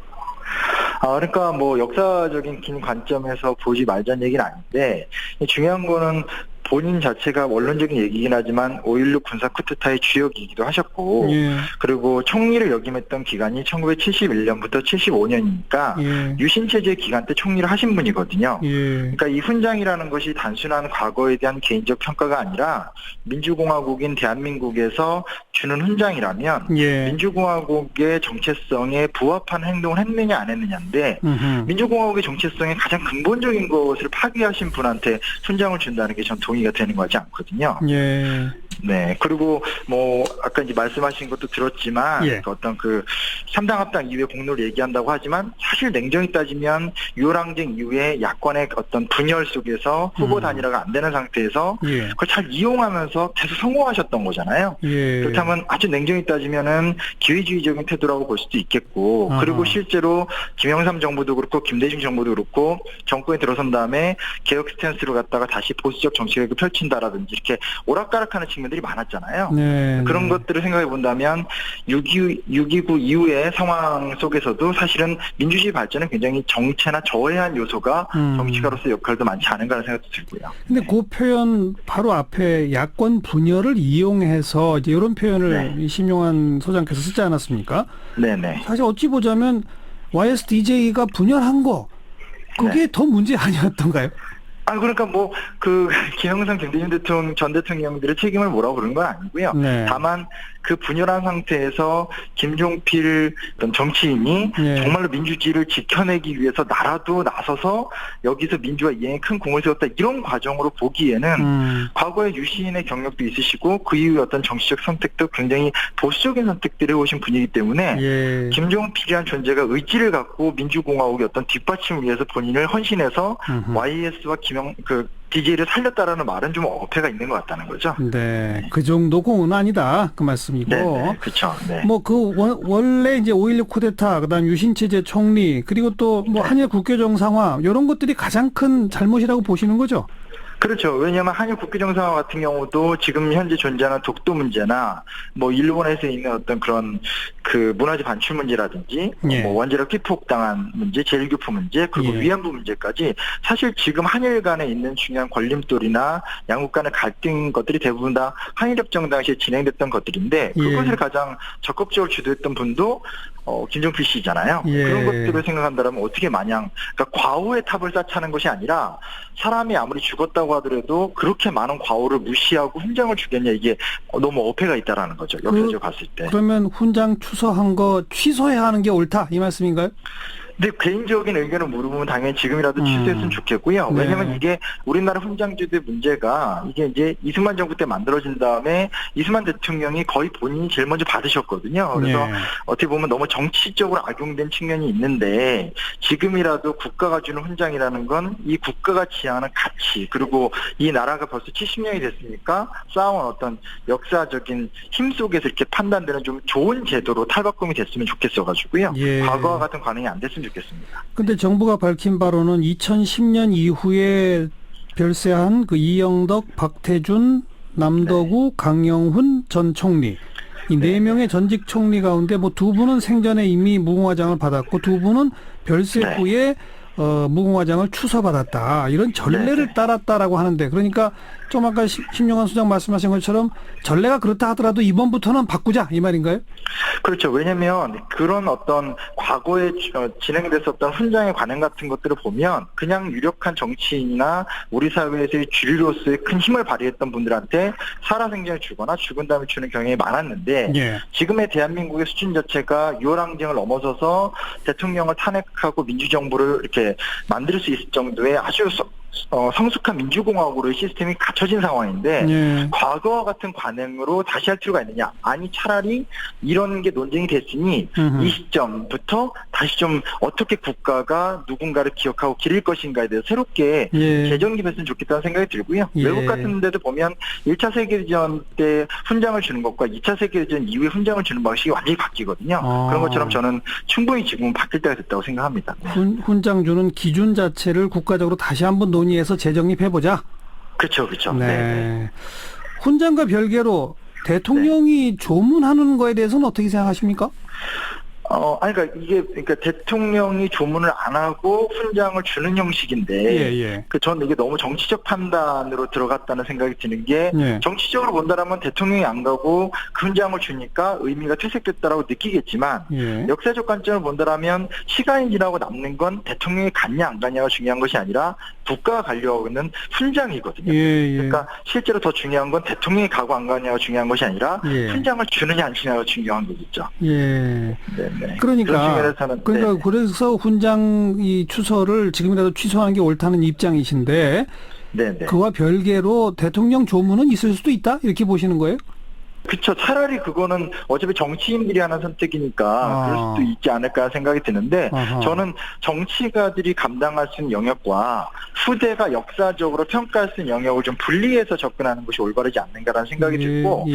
그러니까 뭐 역사적인 긴 관점에서 보지 말자는 얘기는 아닌데 중요한 거는 본인 자체가 원론적인 얘기긴 하지만 5.16 군사 쿠데타의 주역이기도 하셨고 예. 그리고 총리를 역임했던 기간이 1971년부터 75년이니까 예. 유신체제 기간 때 총리를 하신 분이거든요. 예. 그러니까 이 훈장이라는 것이 단순한 과거에 대한 개인적 평가가 아니라 민주공화국인 대한민국에서 주는 훈장이라면 예. 민주공화국의 정체성에 부합한 행동을 했느냐 안 했느냐인데 민주공화국의 정체성의 가장 근본적인 것을 파괴하신 분한테 훈장을 준다는 게 전 동의가 되는 거지 않거든요. 예. 네. 그리고 뭐 아까 이제 말씀하신 것도 들었지만 예. 어떤 그 3당 합당 이후에 공로를 얘기한다고 하지만 사실 냉정히 따지면 6.25 항쟁 이후에 야권의 어떤 분열 속에서 후보 단일화가 안 되는 상태에서 예. 그걸 잘 이용하면서 계속 성공하셨던 거잖아요. 예. 그렇다면 아주 냉정히 따지면은 기회주의적인 태도라고 볼 수도 있겠고 아하. 그리고 실제로 김영삼 정부도 그렇고 김대중 정부도 그렇고 정권에 들어선 다음에 개혁 스탠스로 갔다가 다시 보수적 정치개혁을 펼친다라든지 이렇게 오락가락하는 측면들이 많았잖아요. 네. 그런 것들을 생각해 본다면 6.29 이후의 상황 속에서도 사실은 민주주의 발전은 굉장히 정체나 저해한 요소가 정치가로서 역할도 많지 않은가라는 생각도 들고요. 근데 그 표현 바로 앞에 야권 분열을 이용해서 이제 이런 표현을 이 심용환 소장께서 쓰지 않았습니까? 네네. 사실 어찌 보자면 YSDJ가 분열한 거 그게 더 문제 아니었던가요? 그러니까 뭐 그 김영삼 김대중 대통령 전 대통령들의 책임을 뭐라고 그러는 건 아니고요. 네. 다만 그 분열한 상태에서 김종필 어떤 정치인이 네. 정말로 민주주의를 지켜내기 위해서 나라도 나서서 여기서 민주화 이행에 큰 공을 세웠다 이런 과정으로 보기에는 과거에 유시인의 경력도 있으시고 그 이후에 어떤 정치적 선택도 굉장히 보수적인 선택들을 해오신 분이기 때문에 예. 김종필이라는 존재가 의지를 갖고 민주공화국의 어떤 뒷받침을 위해서 본인을 헌신해서 YS와 DJ를 살렸다라는 말은 좀 어폐가 있는 것 같다는 거죠. 네, 그 정도 공은 아니다 그 말씀이고. 네, 그렇죠. 네. 뭐 그 원래 이제 5.16 쿠데타, 그다음 유신체제 총리, 그리고 또 뭐 한일 국교 정상화 이런 것들이 가장 큰 잘못이라고 보시는 거죠? 그렇죠. 왜냐하면 한일 국교 정상화 같은 경우도 지금 현재 존재하는 독도 문제나 뭐 일본에서 있는 어떤 그런 그 문화재 반출 문제라든지 예. 뭐 원자력 피폭당한 문제, 제일교포 문제, 그리고 예. 위안부 문제까지 사실 지금 한일 간에 있는 중요한 걸림돌이나 양국 간의 갈등 것들이 대부분 다 한일협정 당시에 진행됐던 것들인데 예. 그것을 가장 적극적으로 주도했던 분도 김종필 씨잖아요. 예. 그런 것들을 생각한다면 어떻게 마냥 그러니까 과오의 탑을 쌓자는 것이 아니라 사람이 아무리 죽었다고 하더라도 그렇게 많은 과오를 무시하고 훈장을 주겠냐 이게 너무 어폐가 있다라는 거죠. 역사적으로 봤을 때. 그러면 훈장 추서한 거 취소해야 하는 게 옳다 이 말씀인가요? 근데 개인적인 의견을 물으면 당연히 지금이라도 취소했으면 좋겠고요. 네. 왜냐하면 이게 우리나라 훈장제도의 문제가 이게 이제 이승만 정부 때 만들어진 다음에 이승만 대통령이 거의 본인이 제일 먼저 받으셨거든요. 그래서 네. 어떻게 보면 너무 정치적으로 악용된 측면이 있는데 지금이라도 국가가 주는 훈장이라는 건 이 국가가 지향하는 가치 그리고 이 나라가 벌써 70년이 됐으니까 쌓아온 어떤 역사적인 힘 속에서 이렇게 판단되는 좀 좋은 제도로 탈바꿈이 됐으면 좋겠어가지고요. 예. 과거와 같은 관행이 안 됐으면 좋겠습니다. 근데 정부가 밝힌 바로는 2010년 이후에 별세한 그 이영덕, 박태준, 남덕우, 강영훈 전 총리 이 네 명의 전직 총리 가운데 뭐 두 분은 생전에 이미 무궁화장을 받았고 두 분은 별세 네. 후에 무궁화장을 추서받았다. 이런 전례를 네. 따랐다라고 하는데 그러니까 좀 아까 심영환 소장 말씀하신 것처럼 전례가 그렇다 하더라도 이번부터는 바꾸자 이 말인가요? 그렇죠. 왜냐하면 그런 어떤 과거에 진행됐었던 훈장의 관행 같은 것들을 보면 그냥 유력한 정치인이나 우리 사회에서의 주류로서의 큰 힘을 발휘했던 분들한테 살아생전을 주거나 죽은 다음에 주는 경향이 많았는데 예. 지금의 대한민국의 수준 자체가 유월항쟁을 넘어서서 대통령을 탄핵하고 민주정부를 이렇게 만들 수 있을 정도의 아주 성숙한 민주공화국으로의 시스템이 갖춰진 상황인데 예. 과거와 같은 관행으로 다시 할 필요가 있느냐? 아니 차라리 이런 게 논쟁이 됐으니 음흠. 이 시점부터 다시 좀 어떻게 국가가 누군가를 기억하고 기릴 것인가에 대해서 새롭게 예. 재정립했으면 좋겠다는 생각이 들고요. 예. 외국 같은 데도 보면 1차 세계대전 때 훈장을 주는 것과 2차 세계대전 이후에 훈장을 주는 방식이 완전히 바뀌거든요. 아. 그런 것처럼 저는 충분히 지금은 바뀔 때가 됐다고 생각합니다. 훈장 주는 기준 자체를 국가적으로 다시 한번 논의해서 재정립해보자. 그렇죠. 그렇죠. 네. 훈장과 별개로 대통령이 조문하는 거에 대해서는 어떻게 생각하십니까? 그러니까 그러니까 대통령이 조문을 안 하고 훈장을 주는 형식인데, 예. 저는 이게 너무 정치적 판단으로 들어갔다는 생각이 드는 게, 예. 정치적으로 본다면 대통령이 안 가고 그 훈장을 주니까 의미가 퇴색됐다라고 느끼겠지만, 예. 역사적 관점을 본다면 시간이 지나고 남는 건 대통령이 갔냐 안 갔냐가 중요한 것이 아니라 국가가 가려고 하는 훈장이거든요. 예. 그러니까 실제로 더 중요한 건 대통령이 가고 안 가냐가 중요한 것이 아니라 예. 훈장을 주느냐 안 주느냐가 중요한 거겠죠. 예. 네. 그러니까 네. 그래서 훈장 이 추서를 지금이라도 취소하는 게 옳다는 입장이신데 네네. 그와 별개로 대통령 조문은 있을 수도 있다 이렇게 보시는 거예요? 그쵸. 차라리 그거는 어차피 정치인들이 하는 선택이니까 그럴 수도 있지 않을까 생각이 드는데 아하. 저는 정치가들이 감당할 수 있는 영역과 후대가 역사적으로 평가할 수 있는 영역을 좀 분리해서 접근하는 것이 올바르지 않는가라는 생각이 들고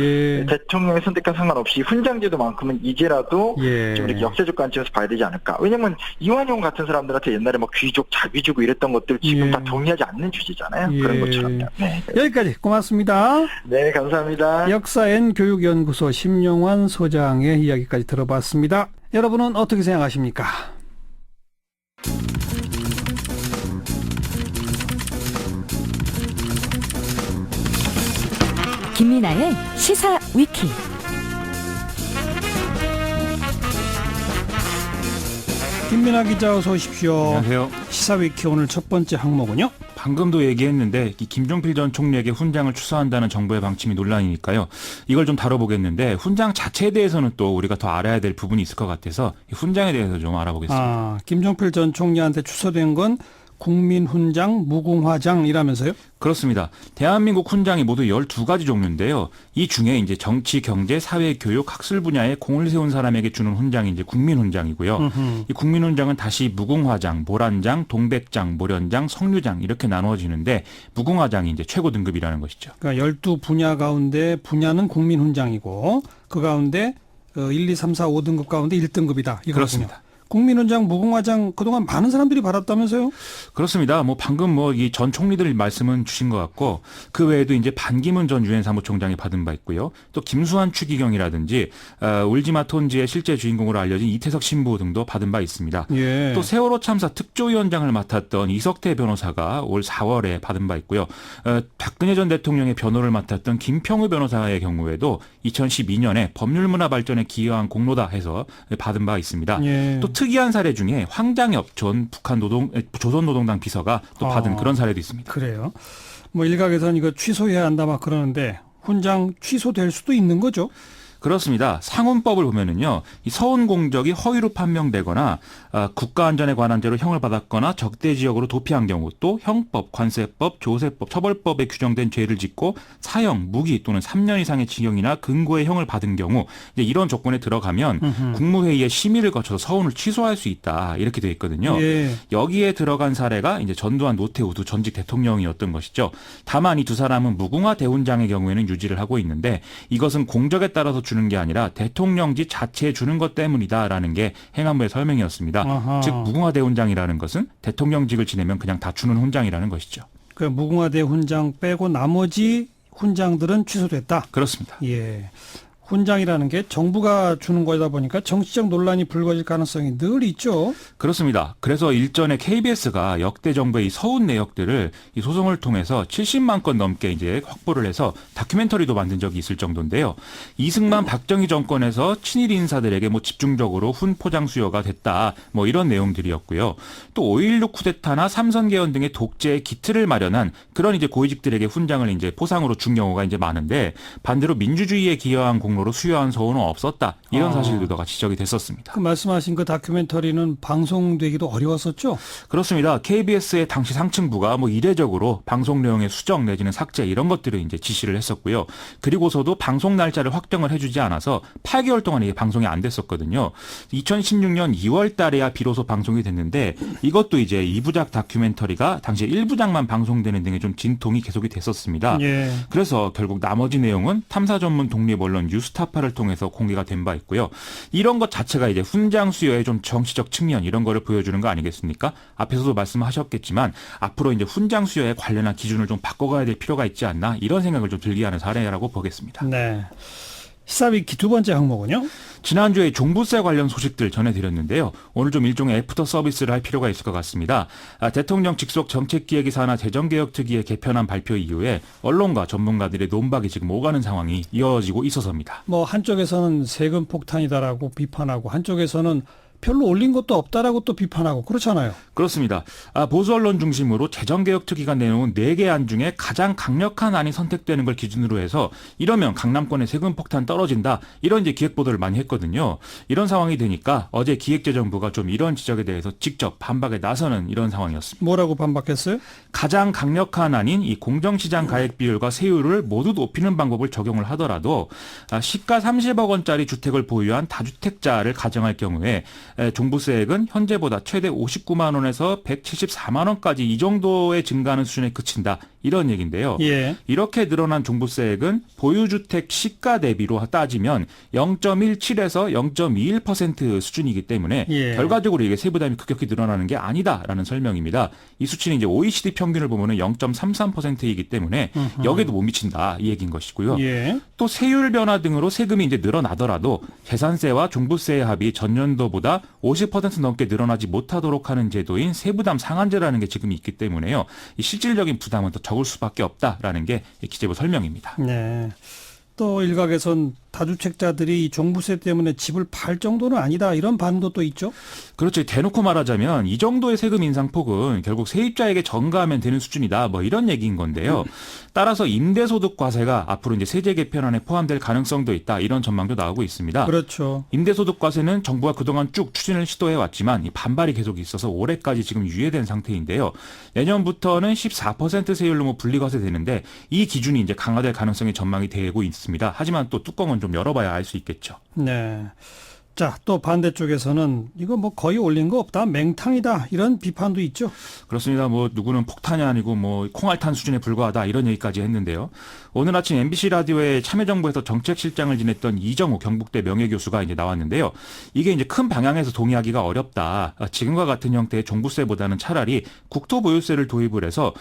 대통령의 선택과 상관없이 훈장제도만큼은 이제라도 좀 이렇게 역사적 관점에서 봐야 되지 않을까. 왜냐면 이완용 같은 사람들한테 옛날에 뭐 귀족, 자귀족 이랬던 것들 지금 다 동의하지 않는 주제잖아요. 그런 것처럼요. 네. 여기까지 고맙습니다. 네, 감사합니다. 역사엔 교육연구소 심영환 소장의 이야기까지 들어봤습니다. 여러분은 어떻게 생각하십니까? 김민아의 시사 위키. 김민아 기자 어서 오십시오. 안녕하세요. 시사위키 오늘 첫 번째 항목은요? 방금도 얘기했는데 김종필 전 총리에게 훈장을 추서한다는 정부의 방침이 논란이니까요. 이걸 좀 다뤄보겠는데 훈장 자체에 대해서는 또 우리가 더 알아야 될 부분이 있을 것 같아서 이 훈장에 대해서 좀 알아보겠습니다. 김종필 전 총리한테 추서된 건 국민훈장, 무궁화장이라면서요? 그렇습니다. 대한민국 훈장이 모두 12가지 종류인데요. 이 중에 이제 정치, 경제, 사회, 교육, 학술 분야에 공을 세운 사람에게 주는 훈장이 이제 국민훈장이고요. 이 국민훈장은 다시 무궁화장, 모란장, 동백장, 모련장, 석류장 이렇게 나누어지는데 무궁화장이 이제 최고 등급이라는 것이죠. 그러니까 12분야 가운데 분야는 국민훈장이고 그 가운데 1, 2, 3, 4, 5등급 가운데 1등급이다. 이거군요. 그렇습니다. 국민훈장, 무궁화장 그동안 많은 사람들이 받았다면서요? 그렇습니다. 방금 이 전 총리들 말씀은 주신 것 같고 그 외에도 이제 반기문 전 유엔 사무총장이 받은 바 있고요. 또 김수환 추기경이라든지 울지마 톤지의 실제 주인공으로 알려진 이태석 신부 등도 받은 바 있습니다. 예. 또 세월호 참사 특조위원장을 맡았던 이석태 변호사가 올 4월에 받은 바 있고요. 박근혜 전 대통령의 변호를 맡았던 김평우 변호사의 경우에도 2012년에 법률문화 발전에 기여한 공로다 해서 받은 바 있습니다. 예. 또 특이한 사례 중에 황장엽 전 북한 조선노동당 비서가 또 받은 그런 사례도 있습니다. 그래요. 일각에서는 이거 취소해야 한다 막 그러는데 훈장 취소될 수도 있는 거죠? 그렇습니다. 상훈법을 보면은요, 이 서훈 공적이 허위로 판명되거나 국가안전에 관한 죄로 형을 받았거나 적대 지역으로 도피한 경우, 또 형법, 관세법, 조세법, 처벌법에 규정된 죄를 짓고 사형, 무기 또는 3년 이상의 징역이나 금고의 형을 받은 경우, 이제 이런 조건에 들어가면 국무회의의 심의를 거쳐서 서훈을 취소할 수 있다 이렇게 돼 있거든요. 예. 여기에 들어간 사례가 이제 전두환, 노태우 두 전직 대통령이었던 것이죠. 다만 이 두 사람은 무궁화 대훈장의 경우에는 유지를 하고 있는데 이것은 공적에 따라서 주는 게 아니라 대통령직 자체에 주는 것 때문이다라는 게 행안부의 설명이었습니다. 아하. 즉 무궁화 대훈장이라는 것은 대통령직을 지내면 그냥 다 주는 훈장이라는 것이죠. 그 무궁화 대훈장 빼고 나머지 훈장들은 취소됐다. 그렇습니다. 예. 훈장이라는 게 정부가 주는 거다 보니까 정치적 논란이 불거질 가능성이 늘 있죠. 그렇습니다. 그래서 일전에 KBS가 역대 정부의 이 서훈 내역들을 이 소송을 통해서 70만 건 넘게 이제 확보를 해서 다큐멘터리도 만든 적이 있을 정도인데요. 이승만 박정희 정권에서 친일 인사들에게 집중적으로 훈 포장 수요가 됐다. 이런 내용들이었고요. 또 5.16 쿠데타나 삼선 개헌 등의 독재의 기틀을 마련한 그런 이제 고위직들에게 훈장을 이제 포상으로 준 경우가 이제 많은데 반대로 민주주의에 기여한 공로로 수여한 서훈은 없었다. 이런 사실들도 지적이 됐었습니다. 그 말씀하신 그 다큐멘터리는 방송되기도 어려웠었죠? 그렇습니다. KBS의 당시 상층부가 이례적으로 방송 내용의 수정 내지는 삭제 이런 것들을 이제 지시를 했었고요. 그리고서도 방송 날짜를 확정을 해주지 않아서 8개월 동안 이게 방송이 안 됐었거든요. 2016년 2월 달에야 비로소 방송이 됐는데 이것도 이제 2부작 다큐멘터리가 당시 1부작만 방송되는 등의 좀 진통이 계속이 됐었습니다. 예. 그래서 결국 나머지 내용은 탐사 전문 독립 언론 뉴스타파를 통해서 공개가 된 바 있고요. 이런 것 자체가 이제 훈장 수여의 좀 정치적 측면 이런 거를 보여주는 거 아니겠습니까? 앞에서도 말씀하셨겠지만 앞으로 이제 훈장 수여에 관련한 기준을 좀 바꿔가야 될 필요가 있지 않나 이런 생각을 좀 들게 하는 사례라고 보겠습니다. 네. 시사위키 두 번째 항목은요? 지난주에 종부세 관련 소식들 전해드렸는데요. 오늘 좀 일종의 애프터 서비스를 할 필요가 있을 것 같습니다. 대통령 직속 정책기획이 산하 재정개혁특위의 개편안 발표 이후에 언론과 전문가들의 논박이 지금 오가는 상황이 이어지고 있어서입니다. 한쪽에서는 세금 폭탄이다라고 비판하고 한쪽에서는 별로 올린 것도 없다라고 또 비판하고 그렇잖아요. 그렇습니다. 보수 언론 중심으로 재정개혁특위가 내놓은 4개 안 중에 가장 강력한 안이 선택되는 걸 기준으로 해서 이러면 강남권의 세금 폭탄 떨어진다. 이런 이제 기획 보도를 많이 했거든요. 이런 상황이 되니까 어제 기획재정부가 좀 이런 지적에 대해서 직접 반박에 나서는 이런 상황이었습니다. 뭐라고 반박했어요? 가장 강력한 안인 이 공정시장 가액 비율과 세율을 모두 높이는 방법을 적용을 하더라도 시가 30억 원짜리 주택을 보유한 다주택자를 가정할 경우에 종부세액은 현재보다 최대 59만 원에서 174만 원까지 이 정도의 증가하는 수준에 그친다. 이런 얘기인데요. 예. 이렇게 늘어난 종부세액은 보유주택 시가 대비로 따지면 0.17에서 0.21% 수준이기 때문에 예. 결과적으로 이게 세부담이 급격히 늘어나는 게 아니다라는 설명입니다. 이 수치는 이제 OECD 평균을 보면은 0.33%이기 때문에 여기도 못 미친다 이 얘기인 것이고요. 예. 또 세율 변화 등으로 세금이 이제 늘어나더라도 재산세와 종부세의 합이 전년도보다 50% 넘게 늘어나지 못하도록 하는 제도인 세부담 상한제라는 게 지금 있기 때문에요. 이 실질적인 부담은 더 적을 수밖에 없다라는 게 기재부 설명입니다. 네. 또 일각에선 다주택자들이 이 종부세 때문에 집을 팔 정도는 아니다 이런 반응도 또 있죠. 그렇죠. 대놓고 말하자면 이 정도의 세금 인상폭은 결국 세입자에게 전가하면 되는 수준이다. 뭐 이런 얘기인 건데요. 따라서 임대소득 과세가 앞으로 이제 세제 개편안에 포함될 가능성도 있다. 이런 전망도 나오고 있습니다. 그렇죠. 임대소득 과세는 정부가 그동안 쭉 추진을 시도해 왔지만 이 반발이 계속 있어서 올해까지 지금 유예된 상태인데요. 내년부터는 14% 세율로 뭐 분리과세 되는데 이 기준이 이제 강화될 가능성이 전망이 되고 있습니다. 하지만 또 뚜껑은 좀 열어봐야 알 수 있겠죠. 네. 자, 또 반대쪽에서는 이거 뭐 거의 올린 거 없다, 맹탕이다 이런 비판도 있죠. 그렇습니다. 뭐 누구는 폭탄이 아니고 뭐 콩알탄 수준에 불과하다 이런 얘기까지 했는데요. 오늘 아침 MBC 라디오에 참여정부에서 정책실장을 지냈던 이정우 경북대 명예교수가 이제 나왔는데요. 이게 이제 큰 방향에서 동의하기가 어렵다. 지금과 같은 형태의 종부세보다는 차라리 국토보유세를 도입을 해서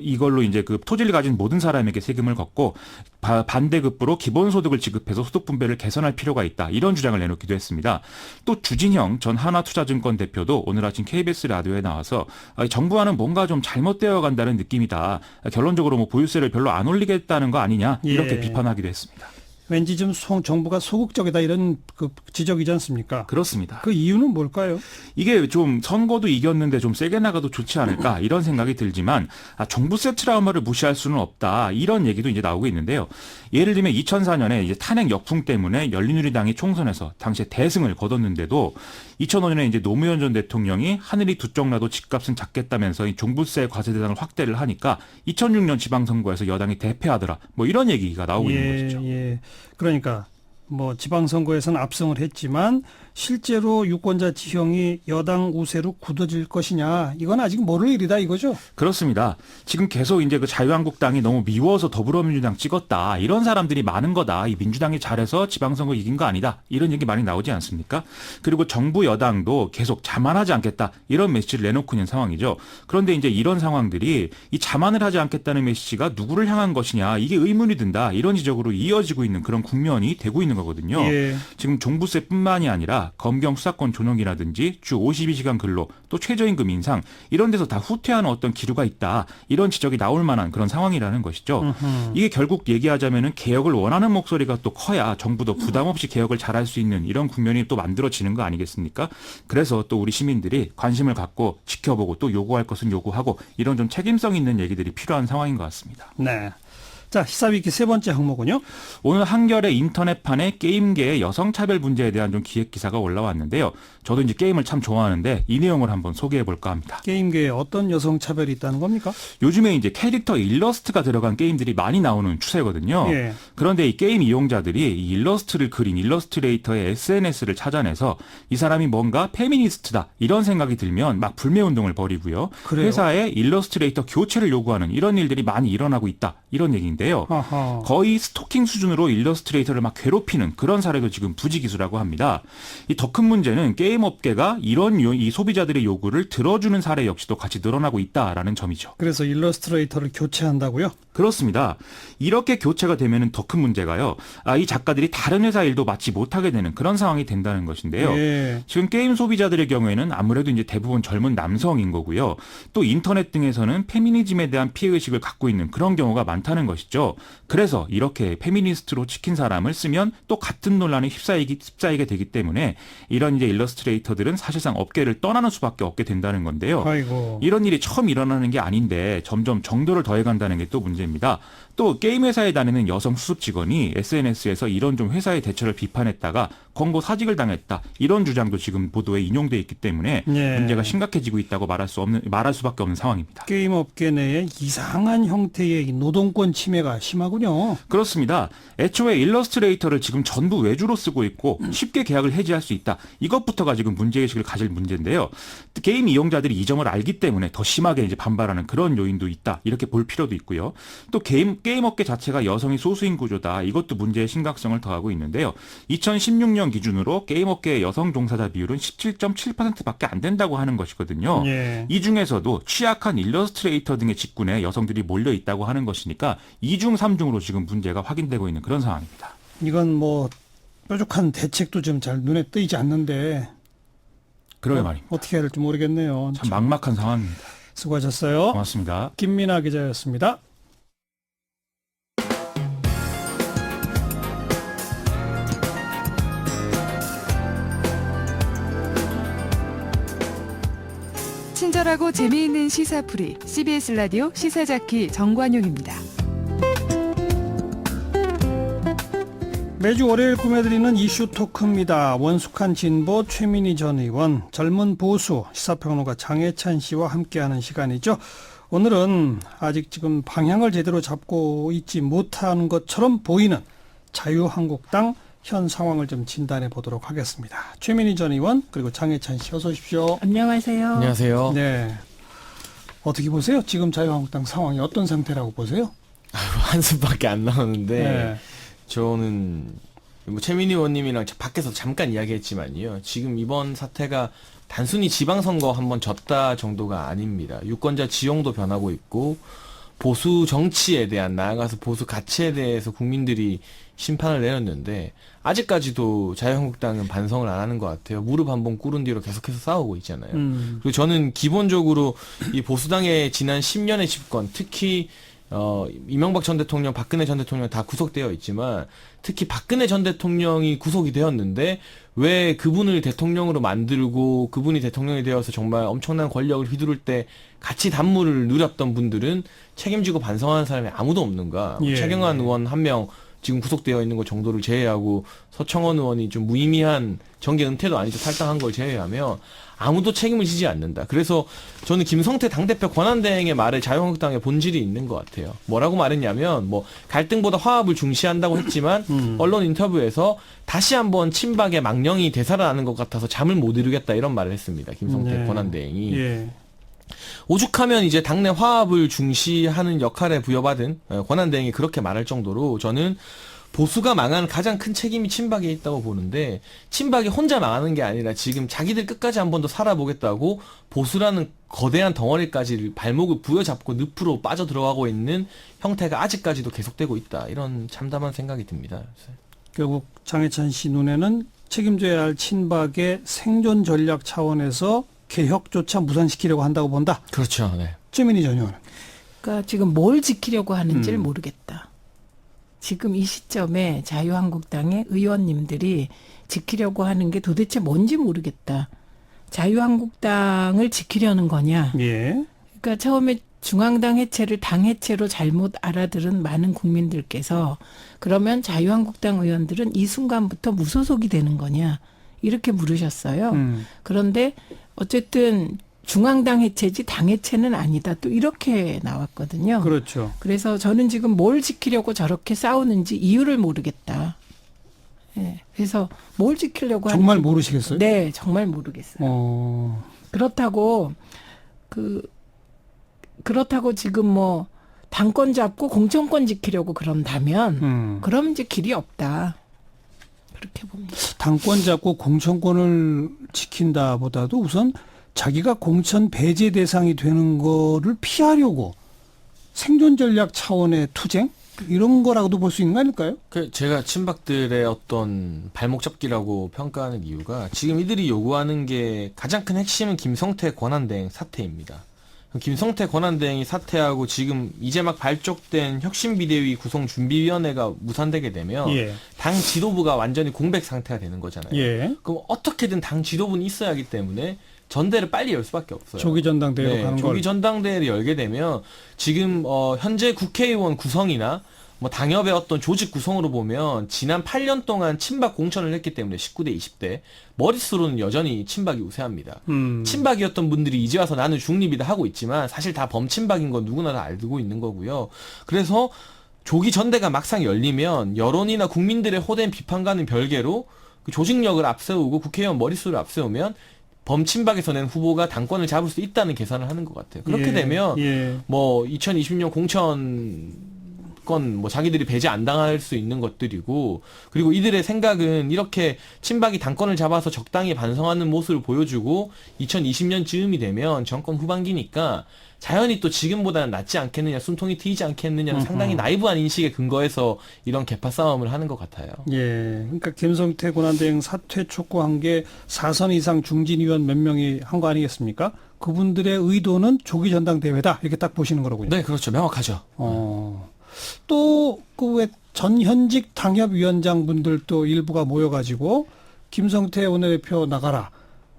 이걸로 이제 그 토지를 가진 모든 사람에게 세금을 걷고 반대급부로 기본소득을 지급해서 소득 분배를 개선할 필요가 있다. 이런 주장을 내놓기도 했습니다. 또 주진형 전 하나투자증권 대표도 오늘 아침 KBS 라디오에 나와서 정부와는 뭔가 좀 잘못되어 간다는 느낌이다. 결론적으로 뭐 보유세를 별로 안 올리겠다는 거 아니냐 이렇게 비판하기도 했습니다. 왠지 좀 정부가 소극적이다 이런 그 지적이지 않습니까? 그렇습니다. 그 이유는 뭘까요? 이게 좀 선거도 이겼는데 좀 세게 나가도 좋지 않을까 이런 생각이 들지만 종부세 트라우마를 무시할 수는 없다 이런 얘기도 이제 나오고 있는데요. 예를 들면 2004년에 이제 탄핵 역풍 때문에 열린우리당이 총선에서 당시에 대승을 거뒀는데도 2005년에 이제 노무현 전 대통령이 하늘이 두 쪽 나도 집값은 작겠다면서 이 종부세 과세 대상을 확대를 하니까 2006년 지방선거에서 여당이 대패하더라. 뭐 이런 얘기가 나오고 있는 것이죠. 예. 그러니까 뭐 지방선거에서는 압승을 했지만 실제로 유권자 지형이 여당 우세로 굳어질 것이냐 이건 아직 모를 일이다 이거죠. 그렇습니다. 지금 계속 이제 그 자유한국당이 너무 미워서 더불어민주당 찍었다 이런 사람들이 많은 거다. 이 민주당이 잘해서 지방선거 이긴 거 아니다 이런 얘기 많이 나오지 않습니까? 그리고 정부 여당도 계속 자만하지 않겠다 이런 메시지를 내놓고 있는 상황이죠. 그런데 이제 이런 상황들이 이 자만을 하지 않겠다는 메시지가 누구를 향한 것이냐 이게 의문이 든다 이런 지적으로 이어지고 있는 그런 국면이 되고 있는 거거든요. 예. 지금 종부세뿐만이 아니라 검경 수사권 조정이라든지 주 52시간 근로 또 최저임금 인상 이런 데서 다 후퇴하는 어떤 기류가 있다. 이런 지적이 나올 만한 그런 상황이라는 것이죠. 이게 결국 얘기하자면은 개혁을 원하는 목소리가 또 커야 정부도 부담 없이 개혁을 잘할 수 있는 이런 국면이 또 만들어지는 거 아니겠습니까? 그래서 또 우리 시민들이 관심을 갖고 지켜보고 또 요구할 것은 요구하고 이런 좀 책임성 있는 얘기들이 필요한 상황인 것 같습니다. 네. 자, 시사위키 세 번째 항목은요. 오늘 한겨레 인터넷판에 게임계의 여성차별 문제에 대한 좀 기획기사가 올라왔는데요. 저도 이제 게임을 참 좋아하는데 이 내용을 한번 소개해 볼까 합니다. 게임계에 어떤 여성 차별이 있다는 겁니까? 요즘에 이제 캐릭터 일러스트가 들어간 게임들이 많이 나오는 추세거든요. 예. 그런데 이 게임 이용자들이 이 일러스트를 그린 일러스트레이터의 SNS를 찾아내서 이 사람이 뭔가 페미니스트다 이런 생각이 들면 막 불매운동을 벌이고요. 그래요? 회사에 일러스트레이터 교체를 요구하는 이런 일들이 많이 일어나고 있다 이런 얘기인데요. 아하. 거의 스토킹 수준으로 일러스트레이터를 막 괴롭히는 그런 사례도 지금 부지기수라고 합니다. 이 더 큰 문제는 게임 업계가 이런 이 소비자들의 요구를 들어주는 사례 역시도 같이 늘어나고 있다라는 점이죠. 그래서 일러스트레이터를 교체한다고요? 그렇습니다. 이렇게 교체가 되면은 더 큰 문제가요. 이 작가들이 다른 회사 일도 맡지 못하게 되는 그런 상황이 된다는 것인데요. 예. 지금 게임 소비자들의 경우에는 아무래도 이제 대부분 젊은 남성인 거고요. 또 인터넷 등에서는 페미니즘에 대한 피해의식을 갖고 있는 그런 경우가 많다는 것이죠. 그래서 이렇게 페미니스트로 찍힌 사람을 쓰면 또 같은 논란에 휩싸이게 되기 때문에 이런 이제 일러스트레이터들은 사실상 업계를 떠나는 수밖에 없게 된다는 건데요. 아이고. 이런 일이 처음 일어나는 게 아닌데 점점 정도를 더해간다는 게 또 문제입니다. 또 게임 회사에 다니는 여성 수습 직원이 SNS에서 이런 좀 회사의 대처를 비판했다가 권고 사직을 당했다. 이런 주장도 지금 보도에 인용돼 있기 때문에 예. 문제가 심각해지고 있다고 말할 수밖에 없는 상황입니다. 게임 업계 내에 이상한 형태의 노동권 침해가 심하군요. 그렇습니다. 애초에 일러스트레이터를 지금 전부 외주로 쓰고 있고 쉽게 계약을 해지할 수 있다. 이것부터가 지금 문제의식을 가질 문제인데요. 게임 이용자들이 이 점을 알기 때문에 더 심하게 이제 반발하는 그런 요인도 있다. 이렇게 볼 필요도 있고요. 또 게임 업계 자체가 여성이 소수인 구조다. 이것도 문제의 심각성을 더하고 있는데요. 2016년 기준으로 게임 업계의 여성 종사자 비율은 17.7%밖에 안 된다고 하는 것이거든요. 예. 이 중에서도 취약한 일러스트레이터 등의 직군에 여성들이 몰려 있다고 하는 것이니까 2중, 3중으로 지금 문제가 확인되고 있는 그런 상황입니다. 이건 뭐 뾰족한 대책도 좀 잘 눈에 띄지 않는데 그러게 말입니다. 어떻게 해야 될지 모르겠네요. 참 막막한 상황입니다. 수고하셨어요. 고맙습니다. 김민아 기자였습니다. 친절하고 재미있는 시사풀이 CBS 라디오 시사자키 정관용입니다. 매주 월요일 꾸며드리는 이슈 토크입니다. 원숙한 진보 최민희 전 의원, 젊은 보수 시사평론가 장혜찬 씨와 함께하는 시간이죠. 오늘은 아직 지금 방향을 제대로 잡고 있지 못한 것처럼 보이는 자유한국당 현 상황을 좀 진단해 보도록 하겠습니다. 최민희 전 의원 그리고 장혜찬 씨 어서 오십시오. 안녕하세요. 안녕하세요. 네, 어떻게 보세요? 지금 자유한국당 상황이 어떤 상태라고 보세요? 한숨밖에 안 나오는데 네. 저는 뭐 최민희 의원님이랑 밖에서 잠깐 이야기했지만요. 지금 이번 사태가 단순히 지방선거 한번 졌다 정도가 아닙니다. 유권자 지형도 변하고 있고 보수 정치에 대한, 나아가서 보수 가치에 대해서 국민들이 심판을 내렸는데 아직까지도 자유한국당은 반성을 안 하는 것 같아요. 무릎 한 번 꿇은 뒤로 계속해서 싸우고 있잖아요. 그리고 저는 기본적으로 이 보수당의 지난 10년의 집권, 특히 이명박 전 대통령, 박근혜 전 대통령 다 구속되어 있지만 특히 박근혜 전 대통령이 구속이 되었는데 왜 그분을 대통령으로 만들고 그분이 대통령이 되어서 정말 엄청난 권력을 휘두를 때 같이 단물을 누렸던 분들은 책임지고 반성하는 사람이 아무도 없는가. 예. 최경환 의원 한 명 지금 구속되어 있는 것 정도를 제외하고 서청원 의원이 좀 무의미한 정계 은퇴도 아니죠. 탈당한 걸 제외하면 아무도 책임을 지지 않는다. 그래서 저는 김성태 당대표 권한대행의 말에 자유한국당의 본질이 있는 것 같아요. 뭐라고 말했냐면 뭐 갈등보다 화합을 중시한다고 했지만 언론 인터뷰에서 다시 한번 친박의 망령이 되살아나는 것 같아서 잠을 못 이루겠다 이런 말을 했습니다. 김성태 네. 권한대행이. 예. 오죽하면 이제 당내 화합을 중시하는 역할에 부여받은 권한대행이 그렇게 말할 정도로 저는 보수가 망한 가장 큰 책임이 친박에 있다고 보는데 친박이 혼자 망하는 게 아니라 지금 자기들 끝까지 한 번 더 살아보겠다고 보수라는 거대한 덩어리까지 발목을 부여잡고 늪으로 빠져들어가고 있는 형태가 아직까지도 계속되고 있다. 이런 참담한 생각이 듭니다. 결국 장혜찬 씨 눈에는 책임져야 할 친박의 생존 전략 차원에서 개혁조차 무산시키려고 한다고 본다. 그렇죠. 네. 최민희 전 의원. 그러니까 지금 뭘 지키려고 하는지를 모르겠다. 지금 이 시점에 자유한국당의 의원님들이 지키려고 하는 게 도대체 뭔지 모르겠다. 자유한국당을 지키려는 거냐. 예. 그러니까 처음에 중앙당 해체를 당 해체로 잘못 알아들은 많은 국민들께서 그러면 자유한국당 의원들은 이 순간부터 무소속이 되는 거냐. 이렇게 물으셨어요. 그런데 어쨌든 중앙당 해체지 당 해체는 아니다. 또 이렇게 나왔거든요. 그렇죠. 그래서 저는 지금 뭘 지키려고 저렇게 싸우는지 이유를 모르겠다. 네, 그래서 뭘 지키려고 정말 하는지 모르시겠어요? 네, 정말 모르겠어요. 그렇다고 그렇다고 지금 뭐 당권 잡고 공천권 지키려고 그런다면 그럼 이제 길이 없다. 그렇게 봅니다. 당권 잡고 공천권을 지킨다보다도 우선 자기가 공천 배제 대상이 되는 거를 피하려고 생존 전략 차원의 투쟁? 이런 거라고도 볼 수 있는 거 아닐까요? 제가 친박들의 어떤 발목 잡기라고 평가하는 이유가 지금 이들이 요구하는 게 가장 큰 핵심은 김성태 권한대행 사퇴입니다. 김성태 권한대행이 사퇴하고 지금 이제 막 발족된 혁신비대위 구성준비위원회가 무산되게 되면 예. 당 지도부가 완전히 공백 상태가 되는 거잖아요. 예. 그럼 어떻게든 당 지도부는 있어야 하기 때문에 전대를 빨리 열 수밖에 없어요. 조기 전당대회로 네, 가는 걸. 조기 전당대회를 열게 되면 지금 현재 국회의원 구성이나 뭐 당협의 어떤 조직 구성으로 보면 지난 8년 동안 친박 공천을 했기 때문에 19대, 20대 머릿수로는 여전히 친박이 우세합니다. 친박이었던 분들이 이제 와서 나는 중립이다 하고 있지만 사실 다 범친박인 건 누구나 다 알고 있는 거고요. 그래서 조기 전대가 막상 열리면 여론이나 국민들의 호된 비판과는 별개로 그 조직력을 앞세우고 국회의원 머릿수를 앞세우면 범친박에서 낸 후보가 당권을 잡을 수 있다는 계산을 하는 것 같아요. 그렇게 되면 뭐 2020년 공천권 뭐 자기들이 배제 안 당할 수 있는 것들이고 그리고 이들의 생각은 이렇게 친박이 당권을 잡아서 적당히 반성하는 모습을 보여주고 2020년 즈음이 되면 정권 후반기니까 자연히 또 지금보다는 낫지 않겠느냐, 숨통이 트이지 않겠느냐는 상당히 나이브한 인식에 근거해서 이런 개파 싸움을 하는 것 같아요. 예, 그러니까 김성태 권한대행 사퇴 촉구한 게 4선 이상 중진 의원 몇 명이 한 거 아니겠습니까? 그분들의 의도는 조기 전당대회다 이렇게 딱 보시는 거로군요. 네, 그렇죠. 명확하죠. 또 그 왜 전현직 당협위원장분들도 일부가 모여가지고 김성태 원내대표 나가라,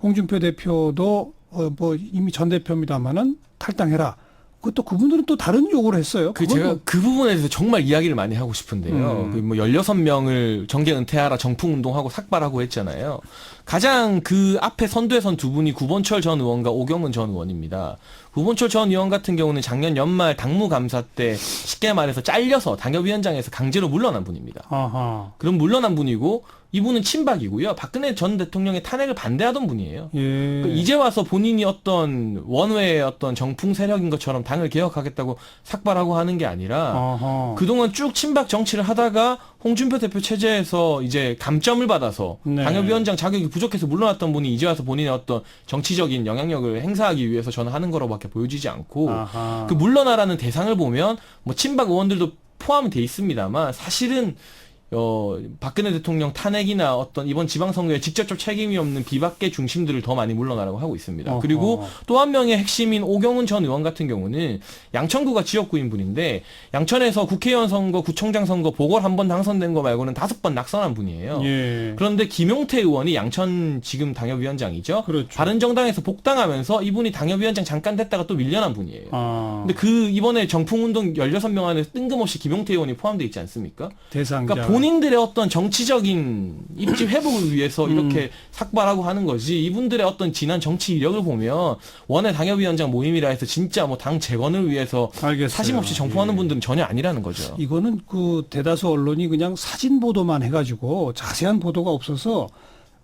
홍준표 대표도 뭐 이미 전 대표입니다마는 탈당해라. 그것도 그분들은 또 다른 요구를 했어요. 제가 그 부분에 대해서 정말 이야기를 많이 하고 싶은데요. 그 뭐 16명을 정계 은퇴하라 정풍 운동하고 삭발하고 했잖아요. 가장 그 앞에 선두에 선 두 분이 구본철 전 의원과 오경은 전 의원입니다. 구본철 전 의원 같은 경우는 작년 연말 당무감사 때 쉽게 말해서 잘려서 당협위원장에서 강제로 물러난 분입니다. 아하. 그럼 물러난 분이고 이분은 친박이고요. 박근혜 전 대통령의 탄핵을 반대하던 분이에요. 예. 그러니까 이제 와서 본인이 어떤 원외의 어떤 정풍 세력인 것처럼 당을 개혁하겠다고 삭발하고 하는 게 아니라 아하. 그동안 쭉 친박 정치를 하다가 홍준표 대표 체제에서 이제 감점을 받아서 네. 당협위원장 자격이 부족해서 물러났던 분이 이제 와서 본인의 어떤 정치적인 영향력을 행사하기 위해서 저는 하는 거라고밖에 보여지지 않고 아하. 그 물러나라는 대상을 보면 뭐 친박 의원들도 포함이 돼 있습니다만 사실은 박근혜 대통령 탄핵이나 어떤 이번 지방선거에 직접적 책임이 없는 비박계 중심들을 더 많이 물러나라고 하고 있습니다. 어허. 그리고 또 한 명의 핵심인 오경훈 전 의원 같은 경우는 양천구가 지역구인 분인데 양천에서 국회의원 선거, 구청장 선거 보궐 한 번 당선된 거 말고는 5번 낙선한 분이에요. 예. 그런데 김용태 의원이 양천 지금 당협위원장이죠. 그렇죠. 바른정당에서 복당하면서 이분이 당협위원장 잠깐 됐다가 또 밀려난 분이에요. 아. 근데 그 이번에 정풍운동 16명 안에 뜬금없이 김용태 의원이 포함되어 있지 않습니까? 대상자. 그러니까 본인들의 어떤 정치적인 입지 회복을 위해서 이렇게 삭발하고 하는 거지 이분들의 어떤 지난 정치 이력을 보면 원외 당협위원장 모임이라 해서 진짜 뭐 당 재건을 위해서 알겠어요. 사심없이 정풍하는 예. 분들은 전혀 아니라는 거죠. 이거는 그 대다수 언론이 그냥 사진 보도만 해가지고 자세한 보도가 없어서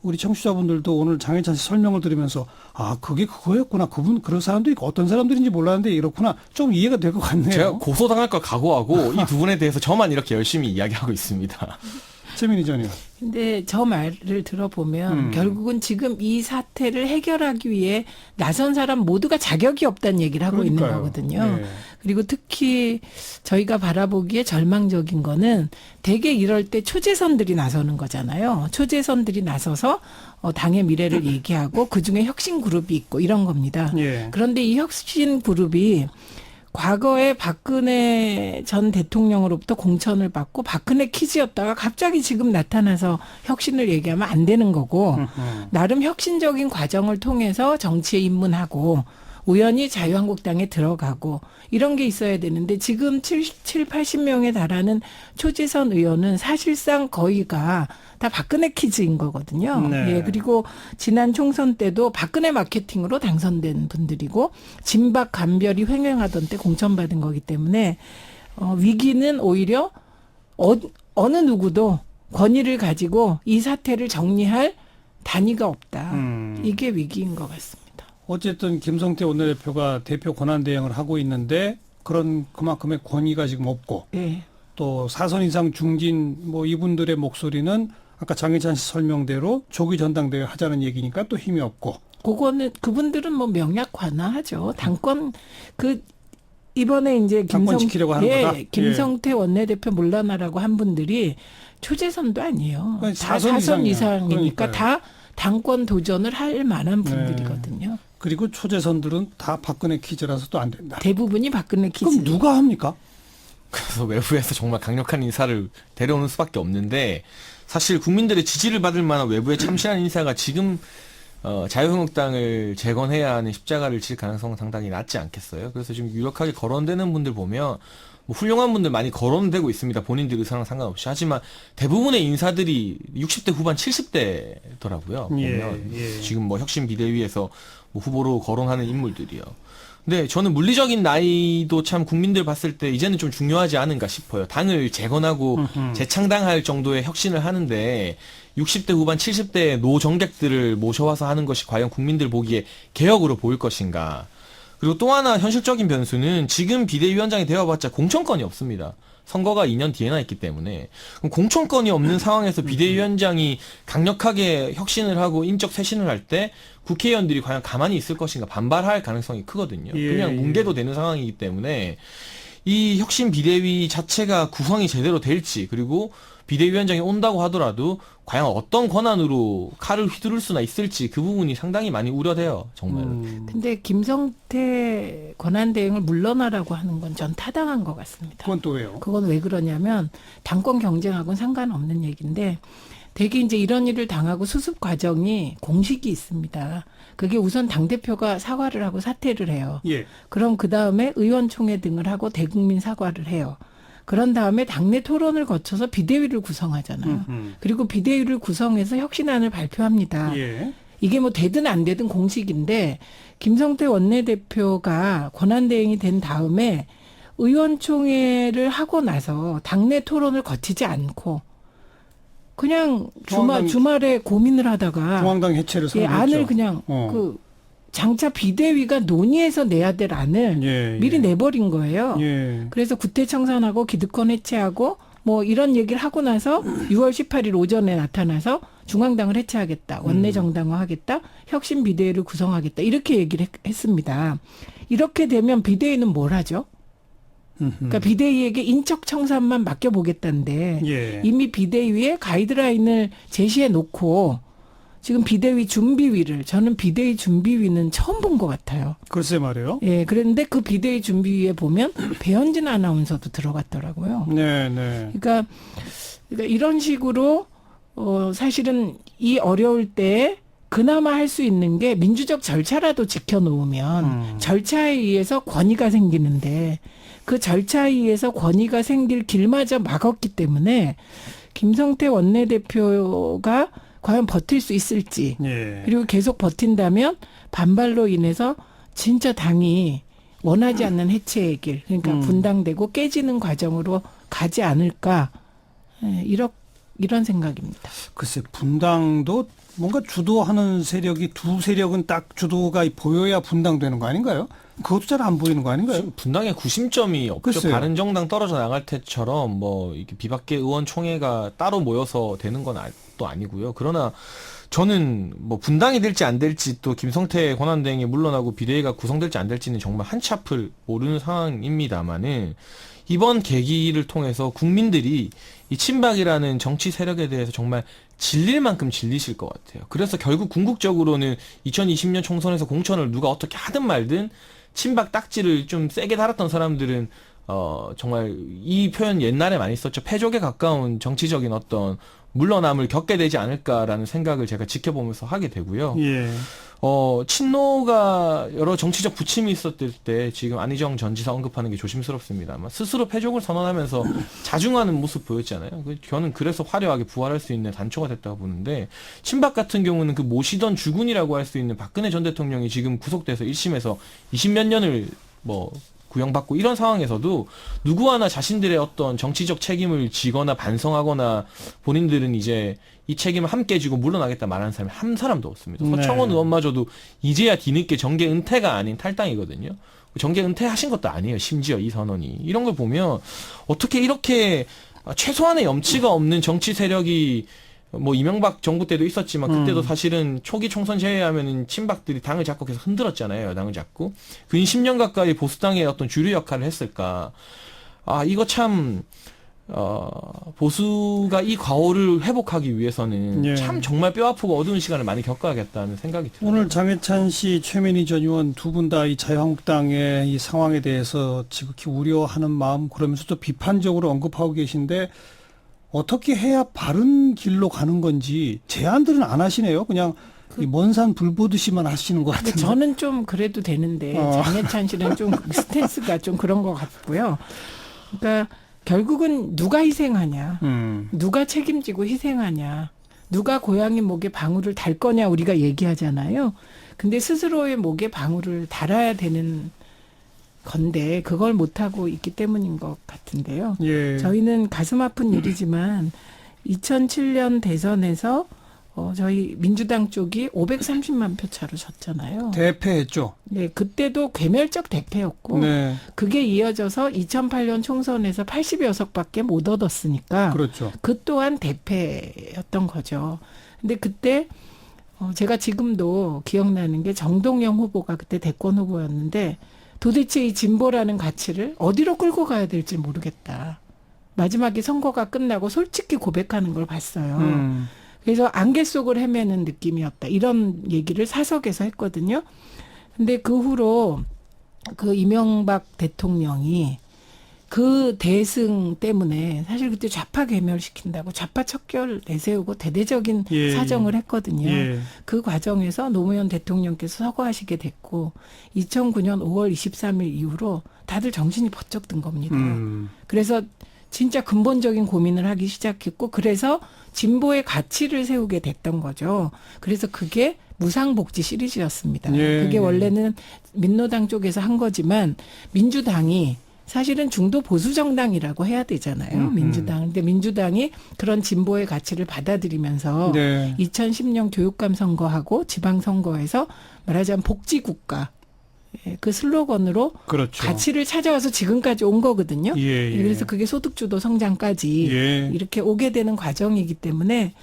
우리 청취자분들도 오늘 장혜찬 씨 설명을 들으면서 아 그게 그거였구나. 그분 그런 사람들이 어떤 사람들인지 몰랐는데 이렇구나. 좀 이해가 될 것 같네요. 제가 고소당할 걸 각오하고 이 두 분에 대해서 저만 이렇게 열심히 이야기하고 있습니다. 최민희 전 의원. 근데 저 말을 들어보면 결국은 지금 이 사태를 해결하기 위해 나선 사람 모두가 자격이 없다는 얘기를 하고 있는 그러니까요. 거거든요. 네. 그리고 특히 저희가 바라보기에 절망적인 거는 대개 이럴 때 초재선들이 나서는 거잖아요. 초재선들이 나서서 당의 미래를 얘기하고 그중에 혁신 그룹이 있고 이런 겁니다. 예. 그런데 이 혁신 그룹이 과거에 박근혜 전 대통령으로부터 공천을 받고 박근혜 키즈였다가 갑자기 지금 나타나서 혁신을 얘기하면 안 되는 거고 나름 혁신적인 과정을 통해서 정치에 입문하고 우연히 자유한국당에 들어가고 이런 게 있어야 되는데 지금 80명에 달하는 초재선 의원은 사실상 거의가 다 박근혜 키즈인 거거든요. 네. 예, 그리고 지난 총선 때도 박근혜 마케팅으로 당선된 분들이고 진박 간별이 횡행하던 때 공천받은 거기 때문에 위기는 오히려 어느 누구도 권위를 가지고 이 사태를 정리할 단위가 없다. 이게 위기인 것 같습니다. 어쨌든 김성태 원내대표가 대표 권한대행을 하고 있는데 그만큼의 권위가 지금 없고 예. 또 4선 이상 중진 뭐 이분들의 목소리는 아까 장혜찬 씨 설명대로 조기 전당대회 하자는 얘기니까 또 힘이 없고. 그거는 그분들은 뭐 명약 관화하죠. 당권 이번에 이제 당권 지키려고 하는 거다? 김성태 원내대표 물러나라고 한 분들이 초재선도 아니에요. 그러니까 다 4선 4선 이상이야. 이상이니까 그러니까요. 다 당권 도전을 할 만한 분들이거든요. 그리고 초재선들은 다 박근혜 퀴즈라서 또 안 된다. 대부분이 박근혜 퀴즈. 그럼 누가 합니까? 그래서 외부에서 정말 강력한 인사를 데려오는 수밖에 없는데 사실 국민들의 지지를 받을 만한 외부에 참신한 인사가 지금 자유한국당을 재건해야 하는 십자가를 질 가능성은 상당히 낮지 않겠어요. 그래서 지금 유력하게 거론되는 분들 보면 뭐 훌륭한 분들 많이 거론되고 있습니다. 본인들 의사랑 상관없이. 하지만 대부분의 인사들이 60대 후반 70대더라고요. 보면 지금 뭐 혁신 비대위에서 뭐 후보로 거론하는 인물들이요. 근데 저는 물리적인 나이도 참 국민들 봤을 때 이제는 좀 중요하지 않은가 싶어요. 당을 재건하고 재창당할 정도의 혁신을 하는데 60대 후반 70대의 노정객들을 모셔와서 하는 것이 과연 국민들 보기에 개혁으로 보일 것인가. 그리고 또 하나 현실적인 변수는 지금 비대위원장이 되어봤자 공천권이 없습니다. 선거가 2년 뒤에나 있기 때문에. 그럼 공천권이 없는 상황에서 비대위원장이 강력하게 혁신을 하고 인적 쇄신을 할 때 국회의원들이 과연 가만히 있을 것인가 반발할 가능성이 크거든요. 그냥 뭉개도 되는 상황이기 때문에 이 혁신 비대위 자체가 구성이 제대로 될지 그리고 비대위원장이 온다고 하더라도 과연 어떤 권한으로 칼을 휘두를 수나 있을지 그 부분이 상당히 많이 우려돼요. 정말. 근데 김성태 권한대행을 물러나라고 하는 건 전 타당한 것 같습니다. 그건 또 왜요? 그건 왜 그러냐면 당권 경쟁하고는 상관없는 얘기인데 되게 이제 이런 일을 당하고 수습 과정이 공식이 있습니다. 그게 우선 당대표가 사과를 하고 사퇴를 해요. 예. 그럼 그 다음에 의원총회 등을 하고 대국민 사과를 해요. 그런 다음에 당내 토론을 거쳐서 비대위를 구성하잖아요. 그리고 비대위를 구성해서 혁신안을 발표합니다. 예. 이게 뭐 되든 안 되든 공식인데 김성태 원내대표가 권한대행이 된 다음에 의원총회를 하고 나서 당내 토론을 거치지 않고 그냥 주말에 고민을 하다가 중앙당 해체를 선언했죠. 안을 그냥 그 장차 비대위가 논의해서 내야 될 안을 미리 내버린 거예요. 그래서 구태청산하고 기득권 해체하고 뭐 이런 얘기를 하고 나서 6월 18일 오전에 나타나서 중앙당을 해체하겠다. 원내 정당화하겠다. 혁신 비대위를 구성하겠다. 이렇게 얘기를 했습니다. 이렇게 되면 비대위는 뭘 하죠? 그러니까 비대위에게 인적 청산만 맡겨보겠다는데 이미 비대위에 가이드라인을 제시해 놓고 지금 비대위 준비위를 저는 비대위 준비위는 처음 본 것 같아요. 글쎄 말이에요. 예, 그런데 그 비대위 준비위에 보면 배현진 아나운서도 들어갔더라고요. 네. 그러니까 이런 식으로 사실은 이 어려울 때 그나마 할 수 있는 게 민주적 절차라도 지켜놓으면 절차에 의해서 권위가 생기는데 그 절차에 의해서 권위가 생길 길마저 막았기 때문에 김성태 원내대표가 과연 버틸 수 있을지 그리고 계속 버틴다면 반발로 인해서 진짜 당이 원하지 않는 해체의 길 그러니까 분당되고 깨지는 과정으로 가지 않을까 이런 생각입니다. 글쎄 분당도 뭔가 주도하는 세력이 두 세력은 딱 주도가 보여야 분당되는 거 아닌가요? 그것도 잘 안 보이는 거 아닌가요? 지금 분당에 구심점이 없죠. 글쎄요. 바른정당 떨어져 나갈 때처럼 뭐 이렇게 비박계 의원 총회가 따로 모여서 되는 건 또 아니고요. 그러나 저는 뭐 분당이 될지 안 될지 또 김성태 권한대행이 물러나고 비대위가 구성될지 안 될지는 정말 한치 앞을 모르는 상황입니다만은 이번 계기를 통해서 국민들이 이 친박이라는 정치 세력에 대해서 정말 질릴 만큼 질리실 것 같아요. 그래서 결국 궁극적으로는 2020년 총선에서 공천을 누가 어떻게 하든 말든 친박 딱지를 좀 세게 달았던 사람들은 정말 이 표현 옛날에 많이 썼죠. 패족에 가까운 정치적인 어떤 물러남을 겪게 되지 않을까라는 생각을 제가 지켜보면서 하게 되고요. 친노가 여러 정치적 부침이 있었을 때 지금 안희정 전 지사 언급하는 게 조심스럽습니다만 스스로 패족을 선언하면서 자중하는 모습 보였잖아요. 저는 그래서 화려하게 부활할 수 있는 단초가 됐다고 보는데 친박 같은 경우는 그 모시던 주군이라고 할 수 있는 박근혜 전 대통령이 지금 구속돼서 1심에서 20몇 년을 구형받고 이런 상황에서도 누구 하나 자신들의 어떤 정치적 책임을 지거나 반성하거나 본인들은 이제 이 책임을 함께 지고 물러나겠다 말하는 사람이 한 사람도 없습니다. 서청원 의원마저도 이제야 뒤늦게 정계 은퇴가 아닌 탈당이거든요. 정계 은퇴하신 것도 아니에요. 심지어 이 선언이. 이런 걸 보면 어떻게 이렇게 최소한의 염치가 없는 정치 세력이 뭐 이명박 정부 때도 있었지만 그때도 사실은 초기 총선 제외하면은 친박들이 당을 잡고 계속 흔들었잖아요. 여당을 잡고. 근 10년 가까이 보수당의 어떤 주류 역할을 했을까. 이거 참 보수가 이 과오를 회복하기 위해서는 참 정말 뼈아프고 어두운 시간을 많이 겪어야겠다는 생각이 들어요. 오늘 장해찬 씨, 최민희 전 의원 두 분 다 이 자유한국당의 이 상황에 대해서 지극히 우려하는 마음 그러면서 또 비판적으로 언급하고 계신데 어떻게 해야 바른 길로 가는 건지 제안들은 안 하시네요. 그냥 먼산 불 보듯이만 하시는 것 같은데. 저는 좀 그래도 되는데 장해찬 씨는 좀 스탠스가 좀 그런 것 같고요. 그러니까 결국은 누가 희생하냐, 누가 책임지고 희생하냐, 누가 고양이 목에 방울을 달 거냐 우리가 얘기하잖아요. 근데 스스로의 목에 방울을 달아야 되는 건데 그걸 못하고 있기 때문인 것 같은데요. 저희는 가슴 아픈 일이지만 2007년 대선에서 저희 민주당 쪽이 530만 표 차로 졌잖아요. 대패했죠. 네, 그때도 괴멸적 대패였고 그게 이어져서 2008년 총선에서 80여 석밖에 못 얻었으니까 그렇죠. 그 또한 대패였던 거죠. 근데 그때 제가 지금도 기억나는 게 정동영 후보가 그때 대권 후보였는데 도대체 이 진보라는 가치를 어디로 끌고 가야 될지 모르겠다. 마지막에 선거가 끝나고 솔직히 고백하는 걸 봤어요. 그래서 안개 속을 헤매는 느낌이었다. 이런 얘기를 사석에서 했거든요. 근데 그 후로 그 이명박 대통령이 그 대승 때문에 사실 그때 좌파 괴멸시킨다고 좌파 척결 내세우고 대대적인 예, 사정을 했거든요. 예. 그 과정에서 노무현 대통령께서 서거하시게 됐고 2009년 5월 23일 이후로 다들 정신이 번쩍 든 겁니다. 그래서 진짜 근본적인 고민을 하기 시작했고 그래서 진보의 가치를 세우게 됐던 거죠. 그래서 그게 무상복지 시리즈였습니다. 예, 그게 예. 원래는 민노당 쪽에서 한 거지만 민주당이 사실은 중도 보수 정당이라고 해야 되잖아요. 민주당. 근데 민주당이 그런 진보의 가치를 받아들이면서 네. 2010년 교육감 선거하고 지방 선거에서 말하자면 복지국가 그 슬로건으로 그렇죠. 가치를 찾아와서 지금까지 온 거거든요. 예, 예. 그래서 그게 소득주도 성장까지 예. 이렇게 오게 되는 과정이기 때문에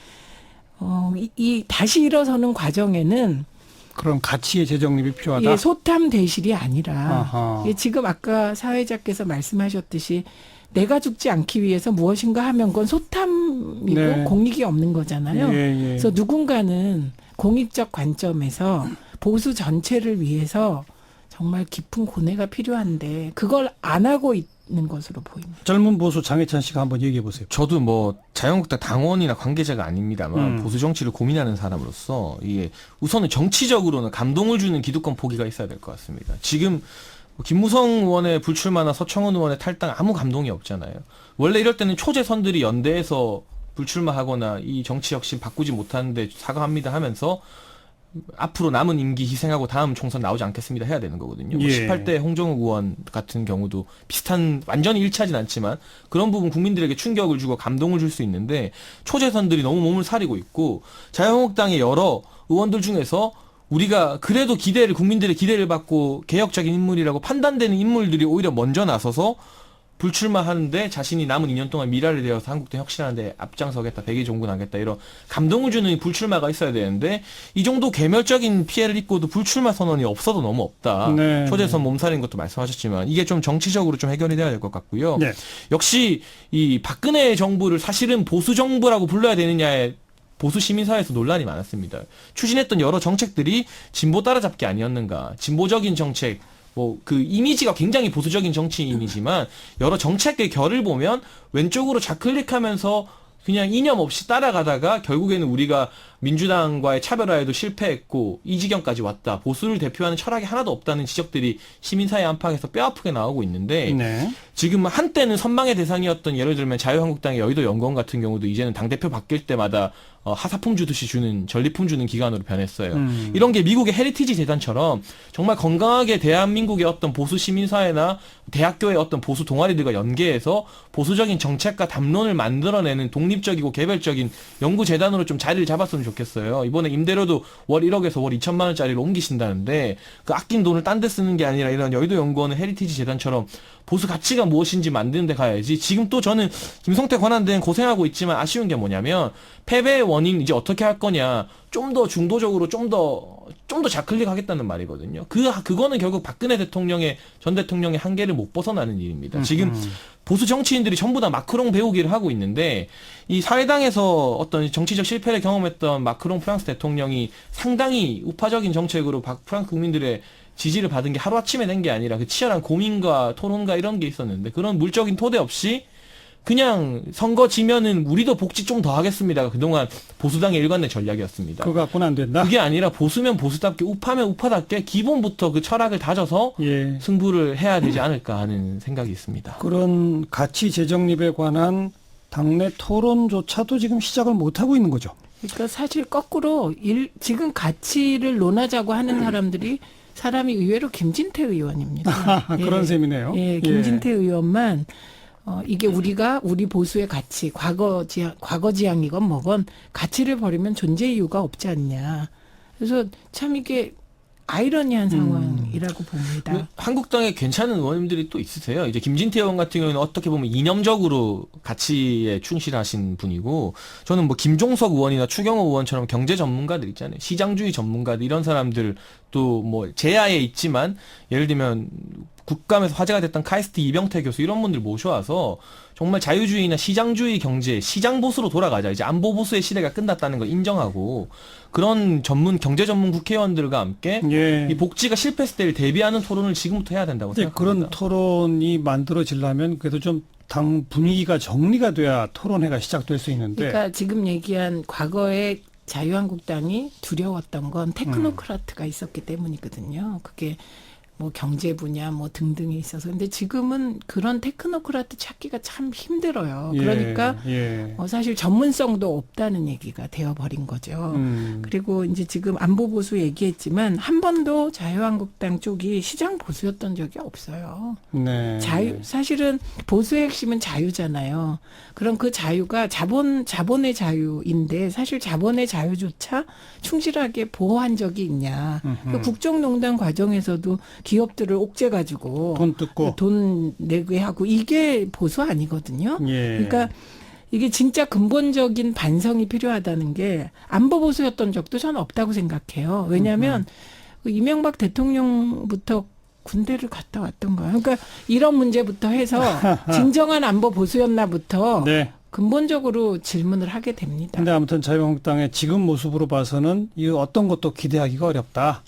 이 다시 일어서는 과정에는 그럼 가치의 재정립이 필요하다. 예, 소탐 대실이 아니라 아하. 예, 지금 아까 사회자께서 말씀하셨듯이 내가 죽지 않기 위해서 무엇인가 하면 그건 소탐이고 네. 공익이 없는 거잖아요. 예, 예. 그래서 누군가는 공익적 관점에서 보수 전체를 위해서 정말 깊은 고뇌가 필요한데 그걸 안 하고 있는 것으로 보입니다. 젊은 보수 장해찬 씨가 한번 얘기해 보세요. 저도 뭐 자유한국당 당원이나 관계자가 아닙니다만 음. 보수 정치를 고민하는 사람으로서 이게 우선은 정치적으로는 감동을 주는 기득권 포기가 있어야 될 것 같습니다. 지금 김무성 의원의 불출마나 서청원 의원의 탈당 아무 감동이 없잖아요. 원래 이럴 때는 초재선들이 연대해서 불출마하거나 이 정치 혁신 바꾸지 못하는데 사과합니다 하면서 앞으로 남은 임기 희생하고 다음 총선 나오지 않겠습니다 해야 되는 거거든요. 예. 18대 홍정욱 의원 같은 경우도 비슷한 완전히 일치하진 않지만 그런 부분 국민들에게 충격을 주고 감동을 줄 수 있는데 초재선들이 너무 몸을 사리고 있고 자유한국당의 여러 의원들 중에서 우리가 그래도 국민들의 기대를 받고 개혁적인 인물이라고 판단되는 인물들이 오히려 먼저 나서서 불출마하는데 자신이 남은 2년 동안 미라를 되어서 한국당 혁신하는데 앞장서겠다, 백의 종군하겠다 이런 감동을 주는 불출마가 있어야 되는데 이 정도 개멸적인 피해를 입고도 불출마 선언이 없어도 너무 없다. 네. 초대선 몸살인 것도 말씀하셨지만 이게 좀 정치적으로 좀 해결이 돼야 될 것 같고요. 네. 역시 이 박근혜 정부를 사실은 보수 정부라고 불러야 되느냐에 보수 시민사회에서 논란이 많았습니다. 추진했던 여러 정책들이 진보 따라잡기 아니었는가. 진보적인 정책, 그 이미지가 굉장히 보수적인 정치인이지만 여러 정책의 결을 보면 왼쪽으로 좌클릭하면서 그냥 이념 없이 따라가다가 결국에는 우리가 민주당과의 차별화에도 실패했고 이 지경까지 왔다. 보수를 대표하는 철학이 하나도 없다는 지적들이 시민사회 안팎에서 뼈아프게 나오고 있는데 네. 지금 한때는 선망의 대상이었던 예를 들면 자유한국당의 여의도 연구원 같은 경우도 이제는 당대표 바뀔 때마다 하사품 주듯이 전리품 주는 기관으로 변했어요. 이런 게 미국의 헤리티지 재단처럼 정말 건강하게 대한민국의 어떤 보수 시민사회나 대학교의 어떤 보수 동아리들과 연계해서 보수적인 정책과 담론을 만들어내는 독립적이고 개별적인 연구재단으로 좀 자리를 잡았으면 좋겠어요. 이번에 임대료도 월 1억에서 월 2천만 원짜리로 옮기신다는데 그 아낀 돈을 딴 데 쓰는 게 아니라 이런 여의도 연구원의 헤리티지 재단처럼 보수 가치가 무엇인지 만드는 데 가야지. 지금 또 저는 김성태 권한대행 고생하고 있지만 아쉬운 게 뭐냐면 패배의 원인 이제 어떻게 할 거냐. 좀 더 중도적으로 좀 더 좌클릭하겠다는 말이거든요. 그거는 결국 박근혜 전 대통령의 한계를 못 벗어나는 일입니다. 지금 보수 정치인들이 전부 다 마크롱 배우기를 하고 있는데 이 사회당에서 어떤 정치적 실패를 경험했던 마크롱 프랑스 대통령이 상당히 우파적인 정책으로 프랑스 국민들의 지지를 받은 게 하루아침에 된 게 아니라 그 치열한 고민과 토론과 이런 게 있었는데 그런 물적인 토대 없이 그냥 선거 지면은 우리도 복지 좀 더 하겠습니다가 그동안 보수당의 일관된 전략이었습니다. 그거 갖고는 안 된다. 그게 아니라 보수면 보수답게 우파면 우파답게 기본부터 그 철학을 다져서 예. 승부를 해야 되지 않을까 하는 생각이 있습니다. 그런 가치 재정립에 관한 당내 토론조차도 지금 시작을 못 하고 있는 거죠. 그러니까 사실 거꾸로 지금 가치를 논하자고 하는 사람이 의외로 김진태 의원입니다. 그런 셈이네요. 예, 김진태 의원만 이게 우리 보수의 가치, 과거 지향이건 뭐건 가치를 버리면 존재 이유가 없지 않냐. 그래서 참 이게 아이러니한 상황이라고 봅니다. 한국당에 괜찮은 의원님들이 또 있으세요. 이제 김진태 의원 같은 경우는 어떻게 보면 이념적으로 가치에 충실하신 분이고, 저는 뭐 김종석 의원이나 추경호 의원처럼 경제 전문가들 있잖아요. 시장주의 전문가들 이런 사람들 또 뭐 제야에 있지만 예를 들면 국감에서 화제가 됐던 카이스트 이병태 교수 이런 분들 모셔와서 정말 자유주의나 시장주의 경제, 시장 보수로 돌아가자. 이제 안보 보수의 시대가 끝났다는 걸 인정하고 그런 경제 전문 국회의원들과 함께 예. 이 복지가 실패했을 때를 대비하는 토론을 지금부터 해야 된다고 생각합니다. 그런 토론이 만들어지려면 그래도 좀 당 분위기가 정리가 돼야 토론회가 시작될 수 있는데. 그러니까 지금 얘기한 과거에 자유한국당이 두려웠던 건 테크노크라트가 있었기 때문이거든요. 그게 뭐 경제 분야 뭐 등등이 있어서. 근데 지금은 그런 테크노크라트 찾기가 참 힘들어요. 그러니까 사실 전문성도 없다는 얘기가 되어버린 거죠. 그리고 이제 지금 안보 보수 얘기했지만 한 번도 자유한국당 쪽이 시장 보수였던 적이 없어요. 네. 사실은 보수의 핵심은 자유잖아요. 그럼 그 자유가 자본의 자유인데 사실 자본의 자유조차 충실하게 보호한 적이 있냐. 그 국정농단 과정에서도 기업들을 옥죄가지고 돈 뜯고 돈 내게 하고 이게 보수 아니거든요. 그러니까 이게 진짜 근본적인 반성이 필요하다는 게 안보 보수였던 적도 저는 없다고 생각해요. 왜냐하면 이명박 대통령부터 군대를 갔다 왔던 거예요. 그러니까 이런 문제부터 해서 진정한 안보 보수였나부터 네. 근본적으로 질문을 하게 됩니다. 근데 아무튼 자유한국당의 지금 모습으로 봐서는 이 어떤 것도 기대하기가 어렵다.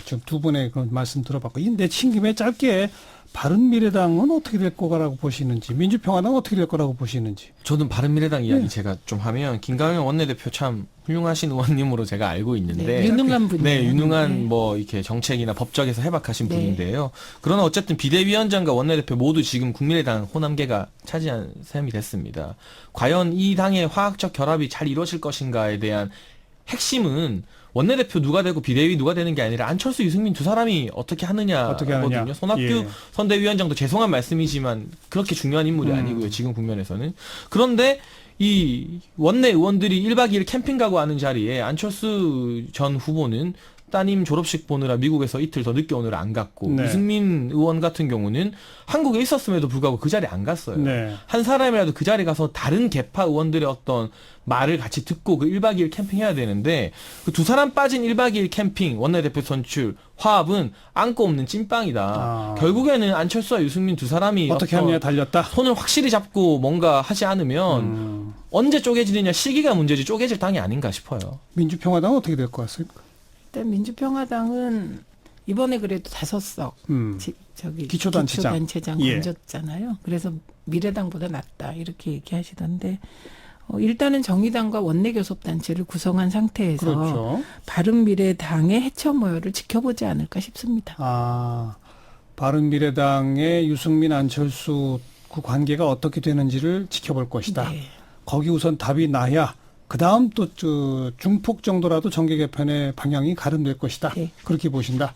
지금 두 분의 그 말씀 들어봤고, 이 내친 김에 짧게 바른미래당은 어떻게 될 거라고 보시는지, 민주평화당은 어떻게 될 거라고 보시는지. 저는 바른미래당 이야기 제가 좀 하면 김강현 원내대표 참 훌륭하신 의원님으로 제가 알고 있는데 유능한 분이에요. 네, 유능한 뭐 이렇게 정책이나 법적에서 해박하신 분인데요. 그러나 어쨌든 비대위원장과 원내대표 모두 지금 국민의당 호남계가 차지한 셈이 됐습니다. 과연 이 당의 화학적 결합이 잘 이루어질 것인가에 대한 핵심은 원내대표 누가 되고 비대위 누가 되는 게 아니라 안철수, 유승민 두 사람이 어떻게 하느냐거든요. 손학규 선대위원장도 죄송한 말씀이지만 그렇게 중요한 인물이 아니고요. 지금 국면에서는. 그런데 이 원내 의원들이 1박 2일 캠핑 가고 하는 자리에 안철수 전 후보는 따님 졸업식 보느라 미국에서 이틀 더 늦게 오느라 안 갔고 유승민 의원 같은 경우는 한국에 있었음에도 불구하고 그 자리에 안 갔어요. 한 사람이라도 그 자리에 가서 다른 계파 의원들의 어떤 말을 같이 듣고 그 1박 2일 캠핑해야 되는데 그 두 사람 빠진 1박 2일 캠핑, 원내대표 선출, 화합은 안고 없는 찐빵이다. 결국에는 안철수와 유승민 두 사람이 어떻게 하느냐 달렸다. 손을 확실히 잡고 뭔가 하지 않으면 언제 쪼개지느냐 시기가 문제지 쪼개질 당이 아닌가 싶어요. 민주평화당은 어떻게 될 것 같습니까? 일단 민주평화당은 이번에 그래도 5석 기초단체장 건졌잖아요. 그래서 미래당보다 낫다 이렇게 얘기하시던데 일단은 정의당과 원내교섭단체를 구성한 상태에서 바른미래당의 해체 모여를 지켜보지 않을까 싶습니다. 바른미래당의 유승민, 안철수 그 관계가 어떻게 되는지를 지켜볼 것이다. 거기 우선 답이 나야 그 다음 또 중폭 정도라도 정계 개편의 방향이 가름될 것이다. 그렇게 보신다.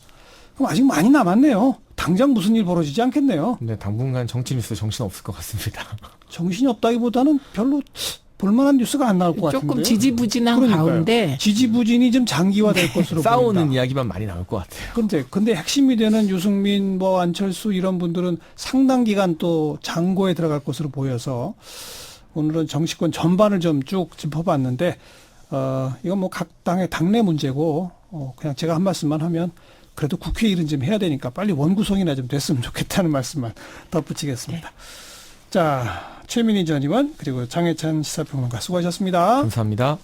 그럼 아직 많이 남았네요. 당장 무슨 일 벌어지지 않겠네요. 네, 당분간 정치 뉴스 정신 없을 것 같습니다. 정신이 없다기보다는 별로 볼만한 뉴스가 안 나올 것 같은데. 조금 지지부진한 가운데. 지지부진이 좀 장기화될 것으로 싸우는 보인다. 이야기만 많이 나올 것 같아요. 근데 핵심이 되는 유승민, 안철수 이런 분들은 상당 기간 또 장고에 들어갈 것으로 보여서 오늘은 정치권 전반을 좀 쭉 짚어봤는데 이건 뭐 각 당의 당내 문제고 그냥 제가 한 말씀만 하면 그래도 국회 일은 좀 해야 되니까 빨리 원구성이나 좀 됐으면 좋겠다는 말씀만 덧붙이겠습니다. 자, 최민희 전 의원 그리고 장혜찬 시사평론가 수고하셨습니다. 감사합니다.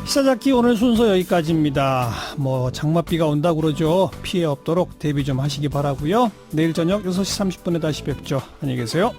시사잡기 오늘 순서 여기까지입니다. 장맛비가 온다고 그러죠. 피해 없도록 대비 좀 하시기 바라고요. 내일 저녁 6시 30분에 다시 뵙죠. 안녕히 계세요.